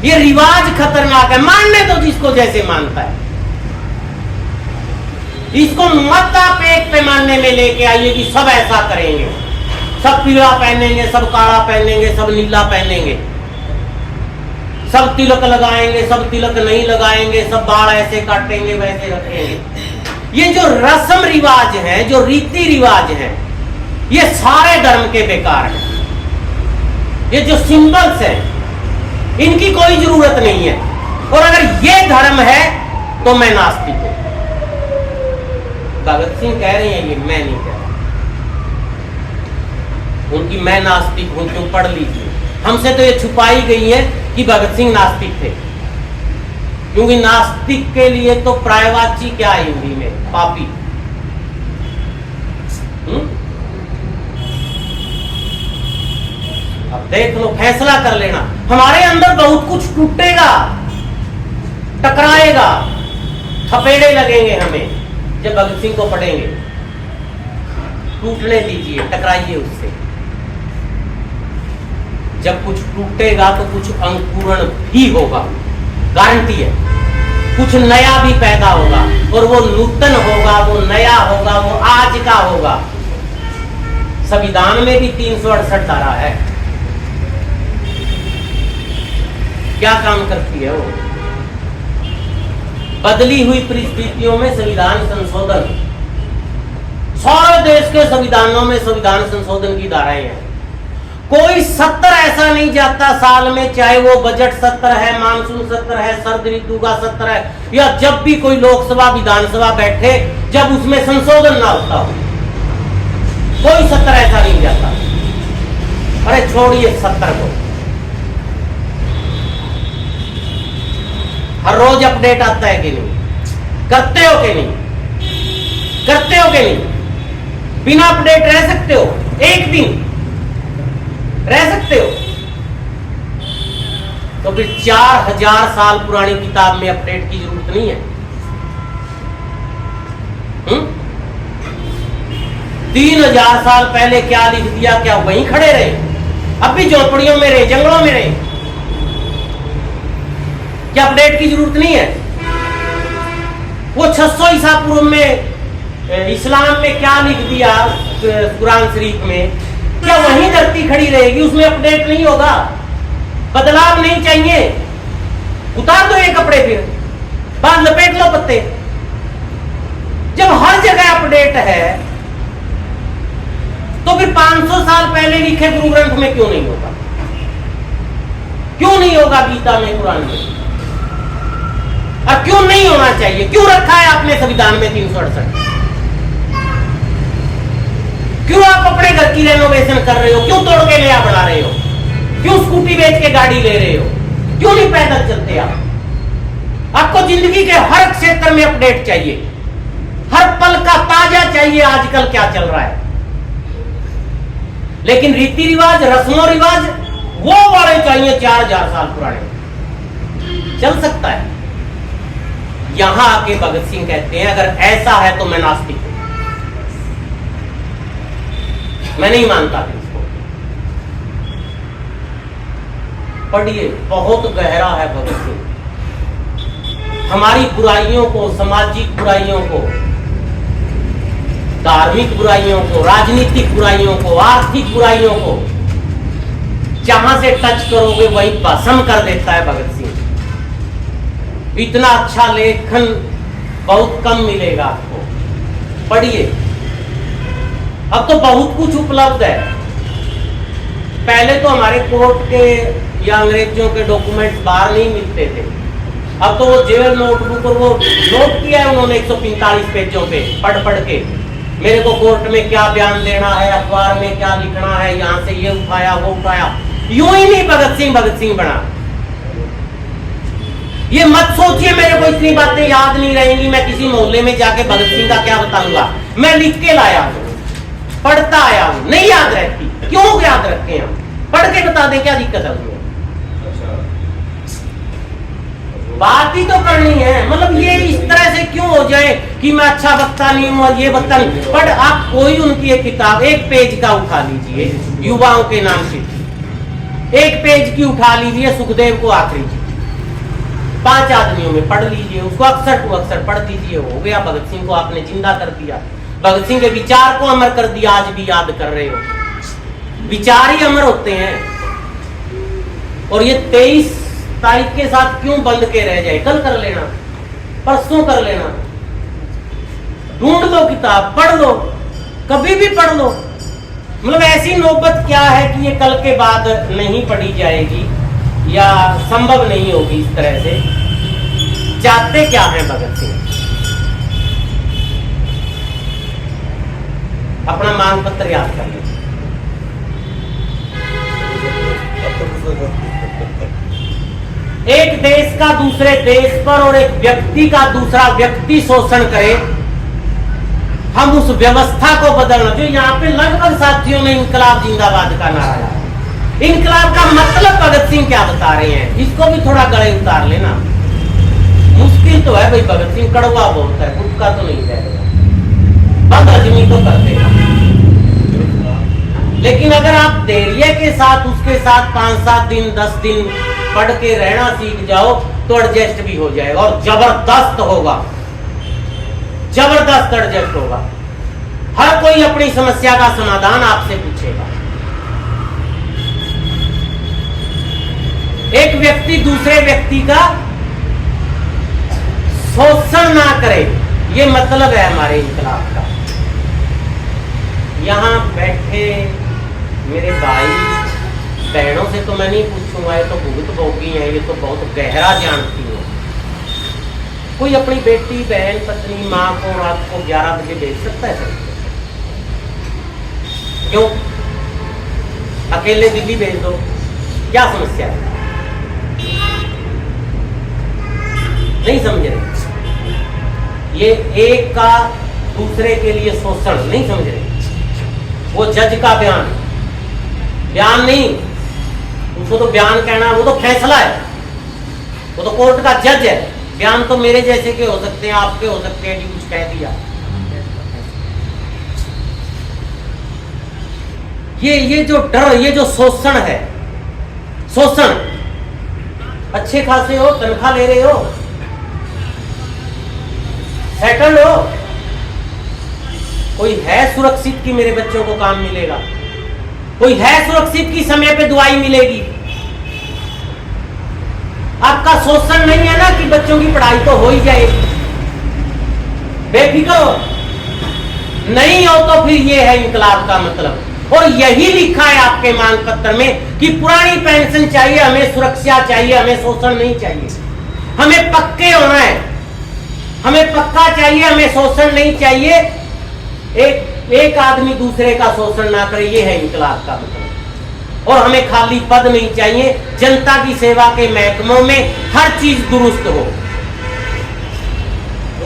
ये रिवाज खतरनाक है। मानने दो जिसको जैसे मानता है, इसको मत आप एक पैमाने में लेके आइए कि सब ऐसा करेंगे, सब पीला पहनेंगे, सब काला पहनेंगे, सब नीला पहनेंगे, सब तिलक लगाएंगे, सब तिलक नहीं लगाएंगे, सब बाल ऐसे काटेंगे, वैसे रखेंगे। ये जो रस्म रिवाज है, जो रीति रिवाज है, ये सारे धर्म के बेकार हैं। ये जो सिंबल्स हैं, इनकी कोई जरूरत नहीं है। और अगर ये धर्म है तो मैं नास्तिक हूं। भगत सिंह कह रहे हैं, ये मैं नहीं कह रहा। उनकी मैं नास्तिक हूं क्यों पढ़ लीजिए। हमसे तो ये छुपाई गई है कि भगत सिंह नास्तिक थे, क्योंकि नास्तिक के लिए तो प्रायवाची क्या है हिंदी में, पापी। अब देख लो, फैसला कर लेना। हमारे अंदर बहुत कुछ टूटेगा, टकराएगा, थपेड़े लगेंगे हमें जब भगत सिंह को पढ़ेंगे। टूटने दीजिए, टकराइए उससे। जब कुछ टूटेगा तो कुछ अंकुरण भी होगा, गारंटी है। कुछ नया भी पैदा होगा, और वो नूतन होगा, वो नया होगा, वो आज का होगा। संविधान में भी 368 धारा है। क्या काम करती है वो? बदली हुई परिस्थितियों में संविधान संशोधन। सारे देश के संविधानों में संविधान संशोधन की धाराएं हैं। कोई सत्र ऐसा नहीं जाता साल में, चाहे वो बजट सत्र है, मानसून सत्र है, शरद ऋतु का सत्र है, या जब भी कोई लोकसभा विधानसभा बैठे, जब उसमें संशोधन ना होता हो, कोई सत्र ऐसा नहीं जाता। अरे छोड़िए सत्र को, हर रोज अपडेट आता है कि नहीं? करते हो कि नहीं? करते हो कि नहीं? बिना अपडेट रह सकते हो? एक दिन रह सकते हो? तो फिर 4000 साल पुरानी किताब में अपडेट की जरूरत नहीं है। 3000 साल पहले क्या लिख दिया, क्या वहीं खड़े रहे? अब भी झोपड़ियों में रहे, जंगलों में रहे, क्या अपडेट की जरूरत नहीं है? वो 600 ईसा पूर्व में इस्लाम में क्या लिख दिया कुरान शरीफ में, क्या वहीं धरती खड़ी रहेगी? उसमें अपडेट नहीं होगा? बदलाव नहीं चाहिए? उतार दो ये कपड़े, फिर बाद लपेट लो पत्ते। जब हर जगह अपडेट है तो फिर 500 साल पहले लिखे गुरु ग्रंथ में क्यों नहीं होगा? क्यों नहीं होगा गीता में, कुरान में? और क्यों नहीं होना चाहिए? क्यों रखा है आपने संविधान में 368? क्यों आप अपने घर की रेनोवेशन कर रहे हो? क्यों तोड़ के नया बना रहे हो? क्यों स्कूटी बेच के गाड़ी ले रहे हो? क्यों नहीं पैदल चलते आप? आपको जिंदगी के हर क्षेत्र में अपडेट चाहिए, हर पल का ताजा चाहिए, आजकल क्या चल रहा है। लेकिन रीति रिवाज, रस्मों रिवाज वो वाले चाहिए 4000 साल पुराने। चल सकता है। यहां आके भगत सिंह कहते हैं अगर ऐसा है तो मैं नास्तिक हूं, मैं नहीं मानता था इसको। पढ़िए, बहुत गहरा है भगत सिंह। हमारी बुराइयों को, सामाजिक बुराइयों को धार्मिक बुराइयों को, राजनीतिक बुराइयों को, आर्थिक बुराइयों को जहां से टच करोगे वही भस्म कर देता है भगत सिंह। इतना अच्छा लेखन बहुत कम मिलेगा आपको, पढ़िए। अब तो बहुत कुछ उपलब्ध है। पहले तो हमारे कोर्ट के या अंग्रेजों के डॉक्यूमेंट्स बाहर नहीं मिलते थे। अब तो वो जेल नोटबुक और वो नोट किया है उन्होंने 145 पेजों पे पढ़ के मेरे को कोर्ट में क्या बयान देना है, अखबार में क्या लिखना है, यहाँ से ये उठाया वो उठाया। यूं ही नहीं भगत सिंह बना। ये मत सोचिए मेरे को इतनी बातें याद नहीं रहेंगी, मैं किसी मोहल्ले में जाके भगत सिंह का क्या बताऊंगा। मैं लिख के लाया हूं, पढ़ता आया हूं, नहीं याद रहती। क्यों याद रखें हम, पढ़ के बता दें, क्या दिक्कत है उसमें। बात ही तो करनी है। मतलब ये इस तरह से क्यों हो जाए कि मैं अच्छा वक्ता नहीं हूं और ये वक्ता नहीं। बट आप कोई उनकी एक किताब एक पेज का उठा लीजिए, युवाओं के नाम से एक पेज की उठा लीजिए, सुखदेव को आखिरी 5 आदमियों में पढ़ लीजिए, उसको अक्सर टू अक्सर पढ़ दीजिए, हो गया। भगत सिंह को आपने जिंदा कर दिया, भगत सिंह के विचार को अमर कर दिया। आज भी याद कर रहे हो, विचार ही अमर होते हैं। और ये 23 तारीख के साथ क्यों बंद के रह जाए? कल कर लेना, परसों कर लेना, ढूंढ लो किताब, पढ़ लो, कभी भी पढ़ लो। मतलब ऐसी नौबत क्या है कि ये कल के बाद नहीं पढ़ी जाएगी या संभव नहीं होगी इस तरह से। चाहते क्या है भगत सिंह? अपना मांग पत्र याद कर लो। एक देश का दूसरे देश पर और एक व्यक्ति का दूसरा व्यक्ति शोषण करे, हम उस व्यवस्था को बदलना। जो यहाँ पे लगभग साथियों ने इनकलाब जिंदाबाद का नारा लगाया। इनकलाब का मतलब भगत सिंह क्या बता रहे हैं, इसको भी थोड़ा गले उतार लेना। मुश्किल तो है भाई, भगत सिंह कड़वा बहुत है, गुटका तो नहीं जाएगा, बंद हजमी तो करते हैं। लेकिन अगर आप धैर्य के साथ उसके साथ 5-7 दिन 10 दिन पढ़ के रहना सीख जाओ तो एडजस्ट भी हो जाएगा। और जबरदस्त होगा, जबरदस्त एडजस्ट होगा। हर कोई अपनी समस्या का समाधान आपसे पूछेगा। एक व्यक्ति दूसरे व्यक्ति का शोषण ना करे, ये मतलब है हमारे इनकलाब का। यहां बैठे मेरे भाई बहनों से तो मैं नहीं पूछूंगा, ये तो भुगत भोगी है, ये तो बहुत गहरा जानती हो। कोई अपनी बेटी बहन पत्नी माँ को रात को 11 बजे भेज सकता है सर? क्यों? अकेले दिल्ली भेज दो, क्या समस्या है? नहीं समझ रहे। ये एक का दूसरे के लिए शोषण नहीं समझ रहे। वो जज का बयान नहीं, उसको तो बयान कहना, वो तो फैसला है, वो तो कोर्ट का जज है। बयान तो मेरे जैसे के हो सकते हैं, आपके हो सकते हैं कि कुछ कह दिया। ये जो डर, ये जो शोषण है, शोषण। अच्छे खासे हो, तनख्वाह ले रहे हो, सेटल हो, कोई है सुरक्षित कि मेरे बच्चों को काम मिलेगा, कोई है सुरक्षित कि समय पे दवाई मिलेगी। आपका शोषण नहीं है ना कि बच्चों की पढ़ाई तो हो ही जाए, बेफिक्र हो। नहीं हो तो फिर ये है इनकलाब का मतलब। और यही लिखा है आपके मांग पत्र में कि पुरानी पेंशन चाहिए, हमें सुरक्षा चाहिए, हमें शोषण नहीं चाहिए। हमें पक्के होना है, हमें पक्का चाहिए, हमें शोषण नहीं चाहिए। एक आदमी दूसरे का शोषण ना करे, ये है इनकलाब का मतलब। और हमें खाली पद नहीं चाहिए, जनता की सेवा के महकमों में हर चीज दुरुस्त हो।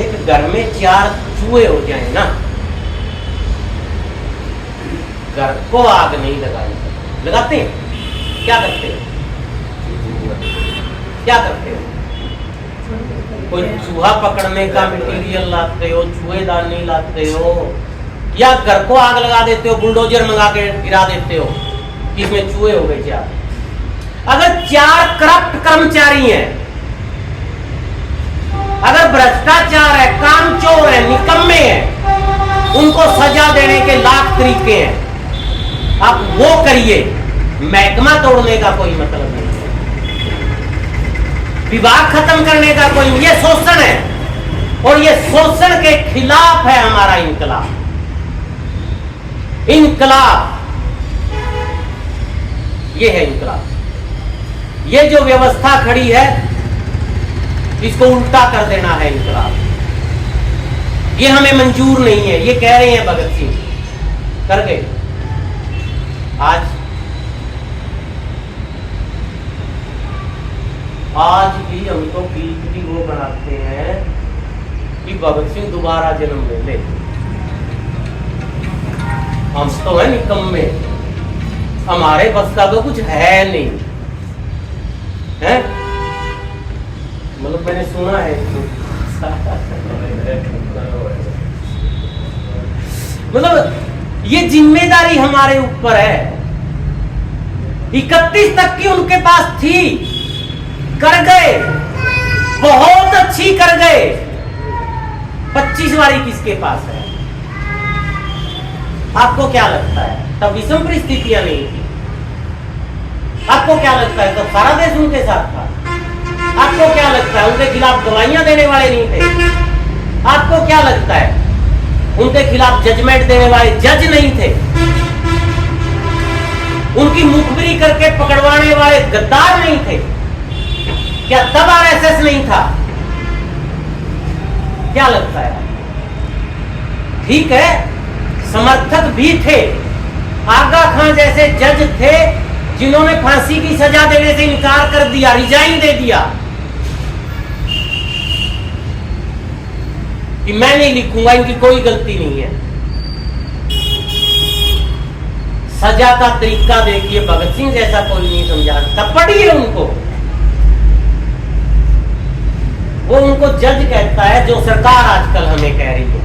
एक घर में 4 चूहे हो जाए ना, घर को आग नहीं लगाते हैं। क्या करते हैं? क्या करते हो? कोई चूहा पकड़ने का मटेरियल लाते हो, चूहेदानी लाते हो, या घर को आग लगा देते हो, बुलडोजर मंगा के गिरा देते हो कि इसमें चूहे हो गए 4। अगर 4 करप्ट कर्मचारी हैं, अगर भ्रष्टाचार है, कामचोर है, निकम्मे है, उनको सजा देने के लाख तरीके हैं, आप वो करिए। महकमा तोड़ने का कोई मतलब नहीं है, विभाग खत्म करने का कोई, ये शोषण है और ये शोषण के खिलाफ है हमारा इनकलाब। इनकलाब ये है इनकलाब। ये जो व्यवस्था खड़ी है इसको उल्टा कर देना है इनकलाब। ये हमें मंजूर नहीं है, ये कह रहे हैं भगत सिंह, कर गए। आज भी हमको भी वो बनाते हैं कि भगत सिंह दोबारा जन्म ले ले। हम तो है निकम्मे, हमारे बस का तो कुछ है नहीं है। मतलब मैंने सुना है मतलब ये जिम्मेदारी हमारे ऊपर है। 31 तक की उनके पास थी, कर गए, बहुत अच्छी कर गए। 25 वाली किसके पास है? आपको क्या लगता है तब विषम परिस्थितियां नहीं थी? आपको क्या लगता है तब सारा देश उनके साथ था? आपको क्या लगता है उनके खिलाफ दवाइयां देने वाले नहीं थे? आपको क्या लगता है उनके खिलाफ जजमेंट देने वाले जज नहीं थे? उनकी मुखबिरी करके पकड़वाने वाले गद्दार नहीं थे? क्या तब आरएसएस नहीं था? क्या लगता है? ठीक है, समर्थक भी थे। आगा खां जैसे जज थे जिन्होंने फांसी की सजा देने से इनकार कर दिया, रिजाइन दे दिया कि मैं नहीं लिखूंगा, इनकी कोई गलती नहीं है। सजा का तरीका देखिए, भगत सिंह जैसा कोई नहीं समझा सकता। पढ़िए उनको, वो उनको जज कहता है जो सरकार आजकल हमें कह रही है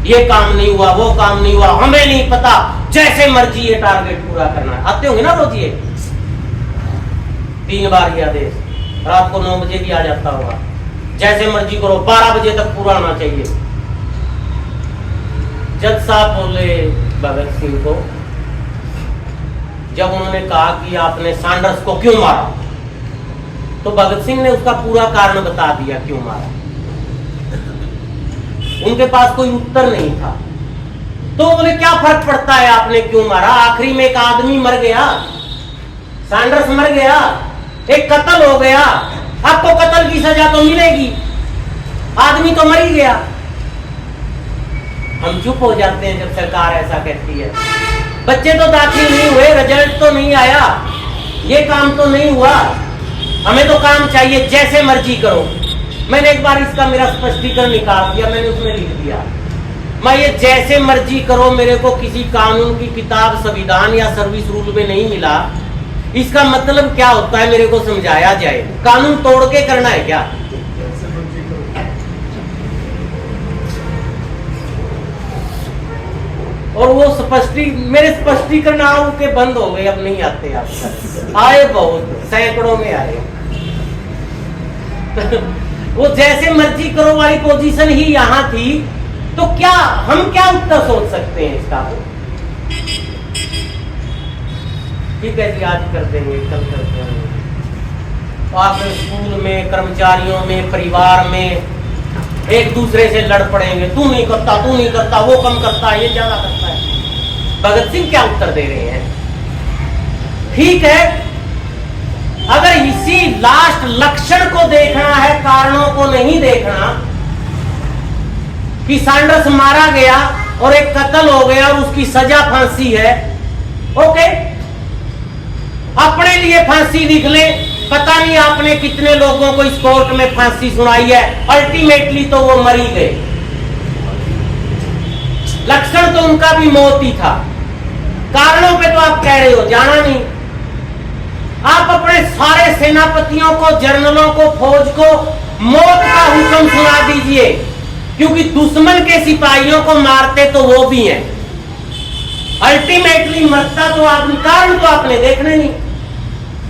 ये काम नहीं हुआ, वो काम नहीं हुआ, हमें नहीं पता, जैसे मर्जी ये टारगेट पूरा करना है। आते होंगे ना रोज ये 3 बार ये आदेश, रात को 9 बजे भी आ जाता होगा, जैसे मर्जी करो, 12 बजे तक पूरा होना चाहिए। जज साहब बोले भगत सिंह को, जब उन्होंने कहा कि आपने सैंडर्स को क्यों मारा, तो भगत सिंह ने उसका पूरा कारण बता दिया क्यों मारा। उनके पास कोई उत्तर नहीं था, तो बोले क्या फर्क पड़ता है आपने क्यों मारा, आखिरी में एक आदमी मर गया, सैंडर्स मर गया, एक कत्ल हो गया, आपको कत्ल की सजा तो मिलेगी, आदमी तो मर ही गया। हम चुप हो जाते हैं जब सरकार ऐसा कहती है। बच्चे तो दाखिल नहीं हुए, रिजल्ट तो नहीं आया, ये काम तो नहीं हुआ, हमें तो काम चाहिए, जैसे मर्जी करो। मैंने एक बार इसका मेरा स्पष्टीकरण निकाल दिया, मैंने उसमें लिख दिया, मैं ये जैसे मर्जी करो मेरे को किसी कानून की किताब, संविधान या सर्विस रूल में नहीं मिला। इसका मतलब क्या होता है मेरे को समझाया जाए, कानून तोड़ के करना है क्या? और वो मेरे स्पष्टीकरण आओ के बंद हो गए, अब नहीं आते आप। आए बहुत, सैकड़ों में आए। वो जैसे मर्जी करो वाली पोजीशन ही यहां थी, तो क्या हम क्या उत्तर सोच सकते हैं इसका? ठीक है जी, आज कर देंगे, कल कर देंगे। आप स्कूल में, कर्मचारियों में, परिवार में एक दूसरे से लड़ पड़ेंगे, तू नहीं करता, तू नहीं करता, वो कम करता है, ये ज्यादा करता है। भगत सिंह क्या उत्तर दे रहे हैं? ठीक है, अगर इसी लास्ट लक्षण को देखना है, कारणों को नहीं देखना कि सैंडर्स मारा गया और एक कत्ल हो गया और उसकी सजा फांसी है, ओके, अपने लिए फांसी लिख ले। पता नहीं आपने कितने लोगों को इस कोर्ट में फांसी सुनाई है, अल्टीमेटली तो वो मर ही गए। लक्षण तो उनका भी मौत ही था, कारणों पे तो आप कह रहे हो जाना नहीं। आप अपने सारे सेनापतियों को, जनरलों को, फौज को मौत का हुक्म सुना दीजिए, क्योंकि दुश्मन के सिपाहियों को मारते तो वो भी हैं, अल्टीमेटली मरता तो आदमी। कारण तो आपने देखने नहीं।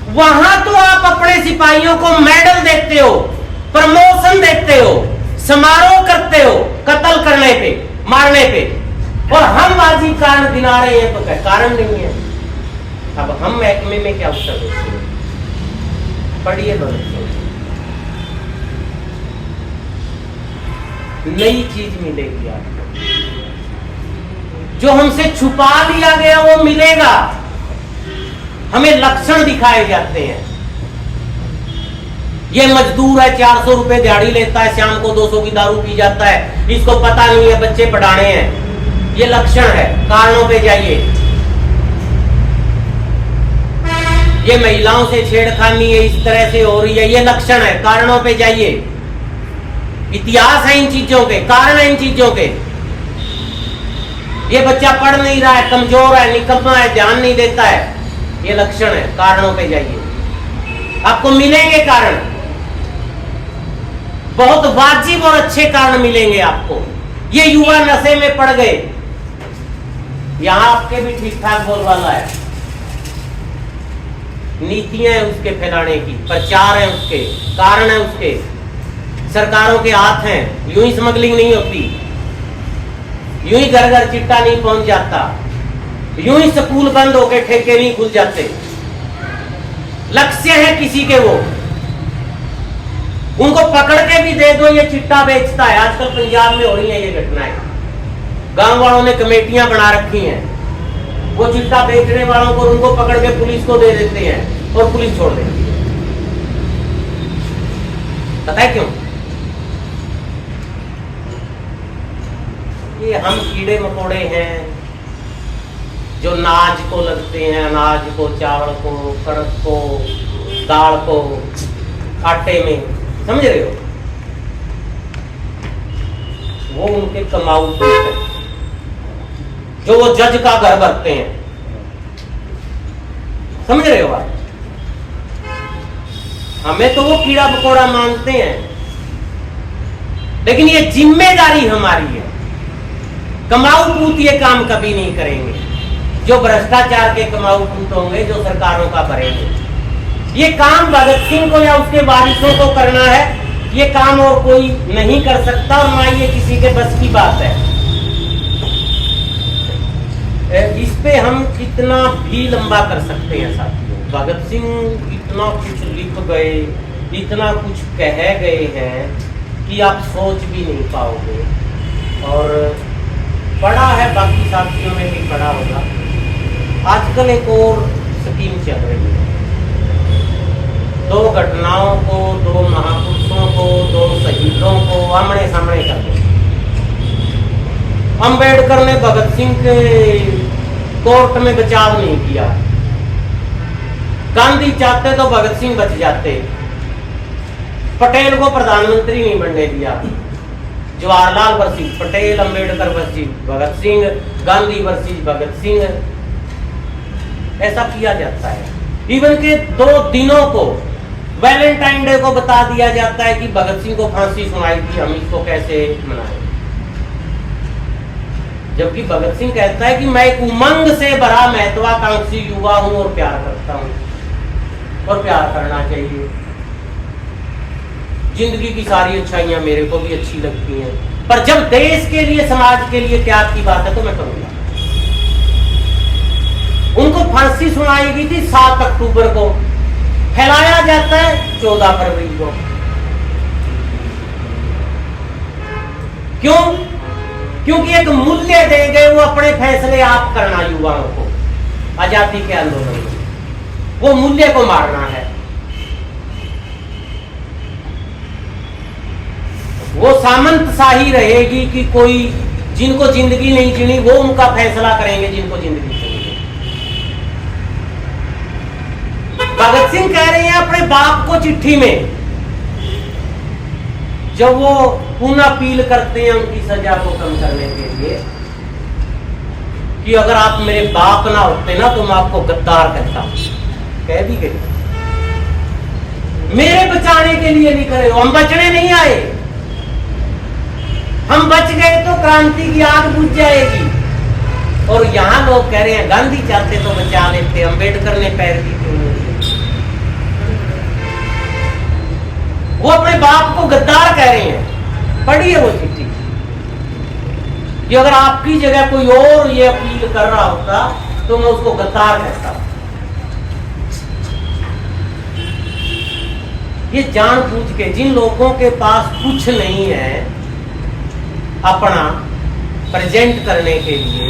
वहां तो आप अपने सिपाहियों को मेडल देते हो, प्रमोशन देते हो, समारोह करते हो कत्ल करने पे, मारने पे, और हम वाजिब कारण गिना रहे हैं तो क्या कारण नहीं है। अब हम महकमे में क्या उत्तर देते हैं? पढ़िए भगत सिंह, नई चीज मिलेगी आपको, जो हमसे छुपा लिया गया वो मिलेगा। हमें लक्षण दिखाए जाते हैं। ये मजदूर है, 400 रुपए दिहाड़ी लेता है, शाम को 200 की दारू पी जाता है, इसको पता नहीं है बच्चे पढ़ाने हैं। ये लक्षण है, कारणों पे जाइए। ये महिलाओं से छेड़खानी है, इस तरह से हो रही है, ये लक्षण है, कारणों पे जाइए। इतिहास है इन चीजों के, कारण है इन चीजों के। ये बच्चा पढ़ नहीं रहा है, कमजोर है, निकम्मा है, ध्यान नहीं देता है, ये लक्षण है, कारणों पे जाइए, आपको मिलेंगे कारण। बहुत वाजिब और अच्छे कारण मिलेंगे आपको। ये युवा नशे में पड़ गए, यहां आपके भी ठीक ठाक बोलबाला है, नीतियां हैं उसके फैलाने की, प्रचार है उसके, कारण है उसके, सरकारों के हाथ हैं। यूं ही स्मगलिंग नहीं होती, यूं ही घर घर चिट्टा नहीं पहुंच जाता, यूं ही स्कूल बंद होके ठेके नहीं खुल जाते। लक्ष्य है किसी के, वो उनको पकड़ के भी दे दो ये चिट्टा बेचता है। आजकल पंजाब में हो रही है ये घटनाएं, गांव वालों ने कमेटियां बना रखी हैं, वो चिट्टा बेचने वालों को उनको पकड़ के पुलिस को दे देते हैं और पुलिस छोड़ देती है। पता है क्यों? ये हम कीड़े मकोड़े हैं जो नाज को लगते हैं, अनाज को, चावल को, कणक को, दाल को, आटे में, समझ रहे हो? वो उनके कमाऊ हैं जो वो जज का घर भरते हैं, समझ रहे हो आप? हमें तो वो कीड़ा मकोड़ा मानते हैं, लेकिन ये जिम्मेदारी हमारी है। कमाऊ पूत ये काम कभी नहीं करेंगे, जो भ्रष्टाचार के कमाऊ पूत होंगे, जो सरकारों का भरेंगे। ये काम भगत सिंह को या उसके वारिसों को करना है, ये काम और कोई नहीं कर सकता, और ना ये किसी के बस की बात है। इस पे हम कितना भी लंबा कर सकते हैं साथियों। भगत सिंह इतना कुछ लिख गए, इतना कुछ कह गए हैं कि आप सोच भी नहीं पाओगे। और पढ़ा है, बाकी साथियों में भी पढ़ा होगा। आजकल एक और स्कीम चल रही है, दो घटनाओं को, दो महापुरुषों को, दो शहीदों को आमने सामने कर दो। अंबेडकर ने भगत सिंह के कोर्ट में बचाव नहीं किया, गांधी चाहते तो भगत सिंह बच जाते, पटेल को प्रधानमंत्री नहीं बनने दिया। Jawaharlal versus Patel, Ambedkar versus Bhagat Singh, Gandhi versus Bhagat Singh, ऐसा किया जाता है। इवन के 2 दिनों को, वैलेंटाइन डे को बता दिया जाता है कि भगत सिंह को फांसी सुनाई थी, हम इसको कैसे मनाएं। जबकि भगत सिंह कहता है कि मैं एक उमंग से भरा महत्वाकांक्षी युवा हूं और प्यार करता हूं, और प्यार करना चाहिए। जिंदगी की सारी अच्छाइयां मेरे को भी अच्छी लगती हैं, पर जब देश के लिए, समाज के लिए त्याग की बात है तो मैं करूंगा। उनको फांसी सुनाई गई थी 7 अक्टूबर को, फैलाया जाता है 14 फरवरी को। क्यों? क्योंकि एक मूल्य दे गए, वो अपने फैसले आप करना युवाओं को, आजादी के आंदोलन में वो मूल्य को मारना है। वो सामंतशाही रहेगी कि कोई जिनको जिंदगी नहीं जीनी वो उनका फैसला करेंगे, जिनको जिंदगी जीनी। भगत सिंह कह रहे हैं अपने बाप को चिट्ठी में, जब वो पुनः अपील करते हैं उनकी सजा को कम करने के लिए, कि अगर आप मेरे बाप ना होते ना तो मैं आपको गद्दार कहता। कह भी गए, मेरे बचाने के लिए नहीं करे हो, हम बचने नहीं आए, हम बच गए तो क्रांति की आग बुझ जाएगी। और यहां लोग कह रहे हैं गांधी चाहते तो बचा लेते, अंबेडकर ने पैर दी क्यों नहीं? वो अपने बाप को गद्दार कह रहे हैं। पढ़िए वो चिट्ठी, कि अगर आपकी जगह कोई और ये अपील कर रहा होता तो मैं उसको गद्दार कहता। ये जानबूझ के जिन लोगों के पास कुछ नहीं है अपना प्रेजेंट करने के लिए,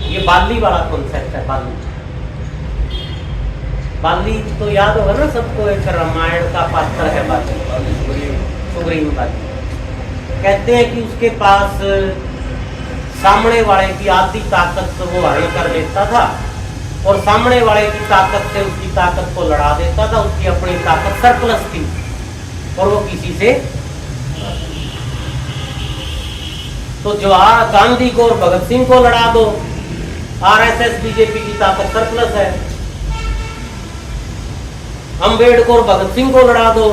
ये बाली वाला कॉन्सेप्ट है। बाली तो याद होगा ना सबको, एक रामायण का पात्र है बाली, सुग्रीव बाली। कहते हैं कि उसके पास सामने वाले की आधी ताकत तो वो हरण कर लेता था और सामने वाले की ताकत से उसकी ताकत को लड़ा देता था। उसकी अपनी ताकत सरप्लस थी और वो किसी से, तो जो गांधी को और भगत सिंह को लड़ा दो, आरएसएस बीजेपी की ताकत सरप्लस है। अम्बेडकर और भगत सिंह को लड़ा दो।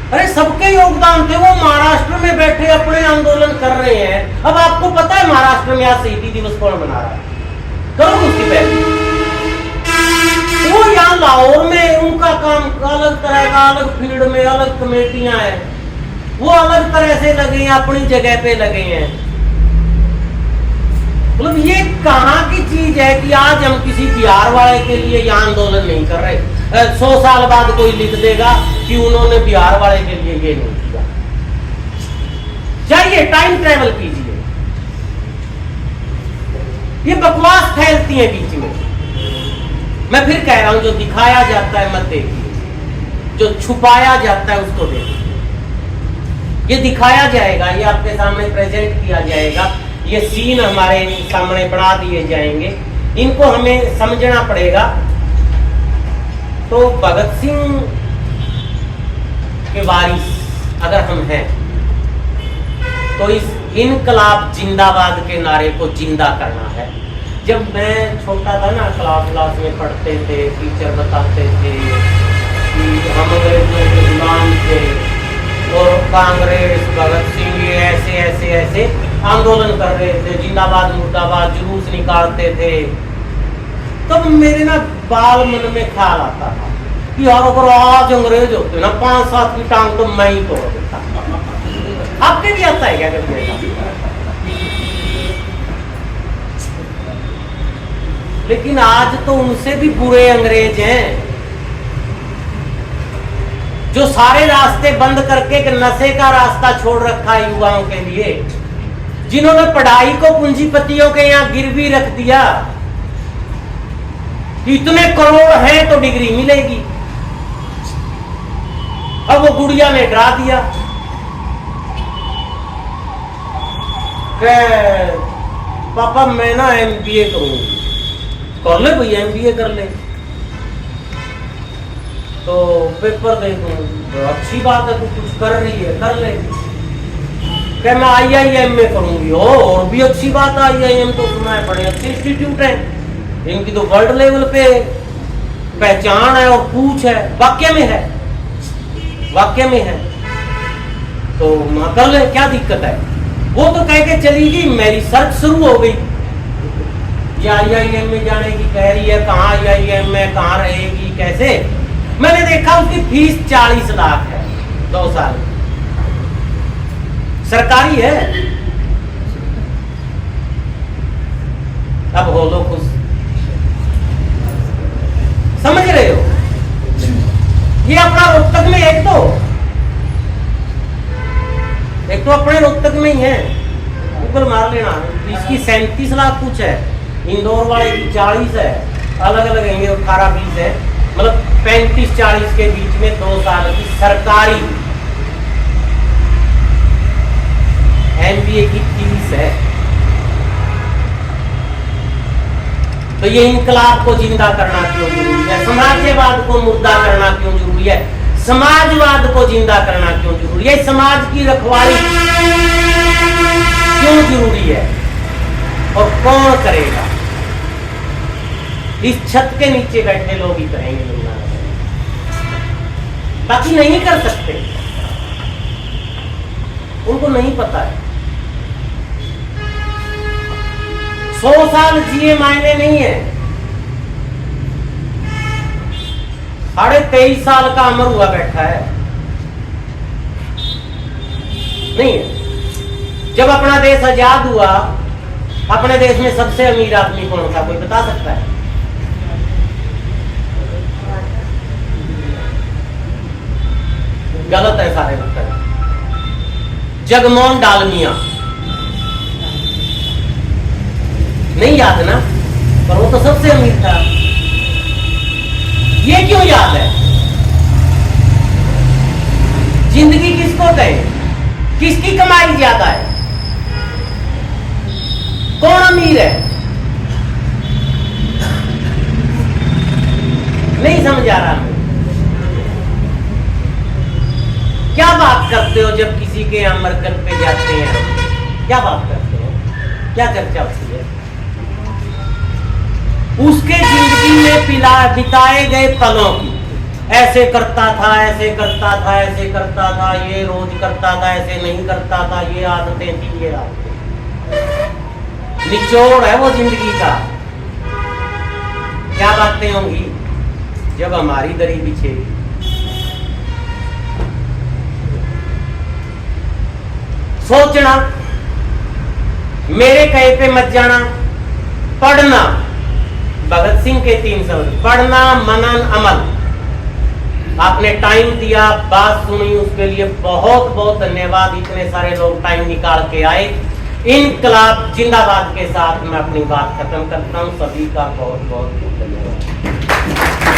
अरे सबके योगदान थे, वो महाराष्ट्र में बैठे अपने आंदोलन कर रहे हैं। अब आपको पता है महाराष्ट्र में आज शहीदी दिवस कौन मना रहा है? करो उसकी पहले। वो यहाँ लाहौर में उनका काम अलग तरह का, अलग फील्ड में अलग कमेटियां हैं, वो अलग तरह से लगे हैं, अपनी जगह पे लगे हैं। मतलब ये कहाँ की चीज है कि आज हम किसी बिहार वाले के लिए यहाँ आंदोलन नहीं कर रहे। 100 साल बाद कोई लिख देगा कि उन्होंने बिहार वाले के लिए ये नहीं किया। जाइए टाइम ट्रेवल कीजिए। ये बकवास फैलती है बीच में। मैं फिर कह रहा हूं, जो दिखाया जाता है मत देखिए, जो छुपाया जाता है उसको देखिए। ये दिखाया जाएगा, ये आपके सामने प्रेजेंट किया जाएगा, ये सीन हमारे सामने बढ़ा दिए जाएंगे, इनको हमें समझना पड़ेगा। तो भगत सिंह के वारिस अगर हम हैं तो इस इनकलाब जिंदाबाद के नारे को जिंदा करना है। जब मैं छोटा था ना, क्लास में पढ़ते थे, टीचर बताते थे कि हम अंग्रेजों के गुलाम थे और कांग्रेस भगत सिंह ये ऐसे ऐसे ऐसे आंदोलन कर रहे थे, जिंदाबाद मुर्दाबाद जुलूस निकालते थे। तब मेरे ना बाल मन में ख्याल आता था कि यार अगर आज अंग्रेज होते ना 5-7 की टांग तो मैं ही तोड़ देता। आपके भी आता है क्या कभी ऐसा? लेकिन आज तो उनसे भी बुरे अंग्रेज हैं जो सारे रास्ते बंद करके एक नशे का रास्ता छोड़ रखा है युवाओं के लिए, जिन्होंने पढ़ाई को पूंजीपतियों के यहां गिरवी रख दिया। इतने करोड़ हैं तो डिग्री मिलेगी। अब वो गुड़िया ने डरा दिया, पापा मैं ना MBA करूंगी। कर ले भैया, MBA कर ले, तो पेपर दे दूं। अच्छी बात है, तू कुछ कर रही है, कर ले। क्या मैं IIM में करूंगी? और भी अच्छी बात है, IIM तो सुना है बड़े अच्छे इंस्टीट्यूट है, इनकी तो वर्ल्ड लेवल पे पहचान है और पूछ है, वाक्य में है, वाक्य में है, तो कर ले, क्या दिक्कत है? वो तो कह के चली गई, मेरी सर्च शुरू हो गई, ये IIM में जाने की कह रही है, कहाँ IIM में, कहाँ रहेगी, कैसे? मैंने देखा उसकी फीस 40 लाख है 2 साल, सरकारी है। अब हो लो खुश, समझ रहे हो? ये अपना रोहतक में एक तो अपने रोहतक में ही है, गूगल मार लेना, इसकी 37 लाख कुछ है, इंदौर वाले की 40 है, अलग अलग है, 18-20 है, मतलब 35-40 के बीच में 2 साल की सरकारी MBA की फीस है। तो ये इनकलाब को जिंदा करना क्यों जरूरी है? समाजवाद को मुर्दा करना क्यों जरूरी है? समाजवाद को जिंदा करना क्यों जरूरी है? समाज की रखवाली क्यों जरूरी है और कौन करेगा? इस छत के नीचे बैठे लोग ही करेंगे, बाकी नहीं कर सकते, उनको नहीं पता है। 100 साल जिए मायने नहीं है, 23.5 साल का अमर हुआ बैठा है। नहीं है। जब अपना देश आजाद हुआ, अपने देश में सबसे अमीर आदमी कौन था, कोई बता सकता है? गलत है सारे उत्तर। जगमोहन डालमिया, नहीं याद ना, पर वो तो सबसे अमीर था। ये क्यों याद है? जिंदगी किसको कहे, किसकी कमाई ज्यादा है, कौन अमीर है? नहीं समझ आ रहा। क्या बात करते हो जब किसी के यहाँ मरकत पे जाते हैं? क्या बात करते हो, क्या चर्चा होती है? उसके जिंदगी में बिताए गए पलों की, ऐसे करता था, ऐसे करता था, ऐसे करता था, ये रोज करता था, ऐसे नहीं करता था, ये आदतें थी, ये आदतें। निचोड़ है वो जिंदगी का। क्या बातें होंगी जब हमारी दरी बिछेगी। सोचना, मेरे कहे पे मत जाना, पढ़ना, भगत सिंह के 3 शब्द, पढ़ना, मनन, अमल। आपने टाइम दिया, बात सुनी, उसके लिए बहुत बहुत धन्यवाद। इतने सारे लोग टाइम निकाल के आए। इनकलाब जिंदाबाद के साथ मैं अपनी बात खत्म करता हूं। सभी का बहुत बहुत धन्यवाद।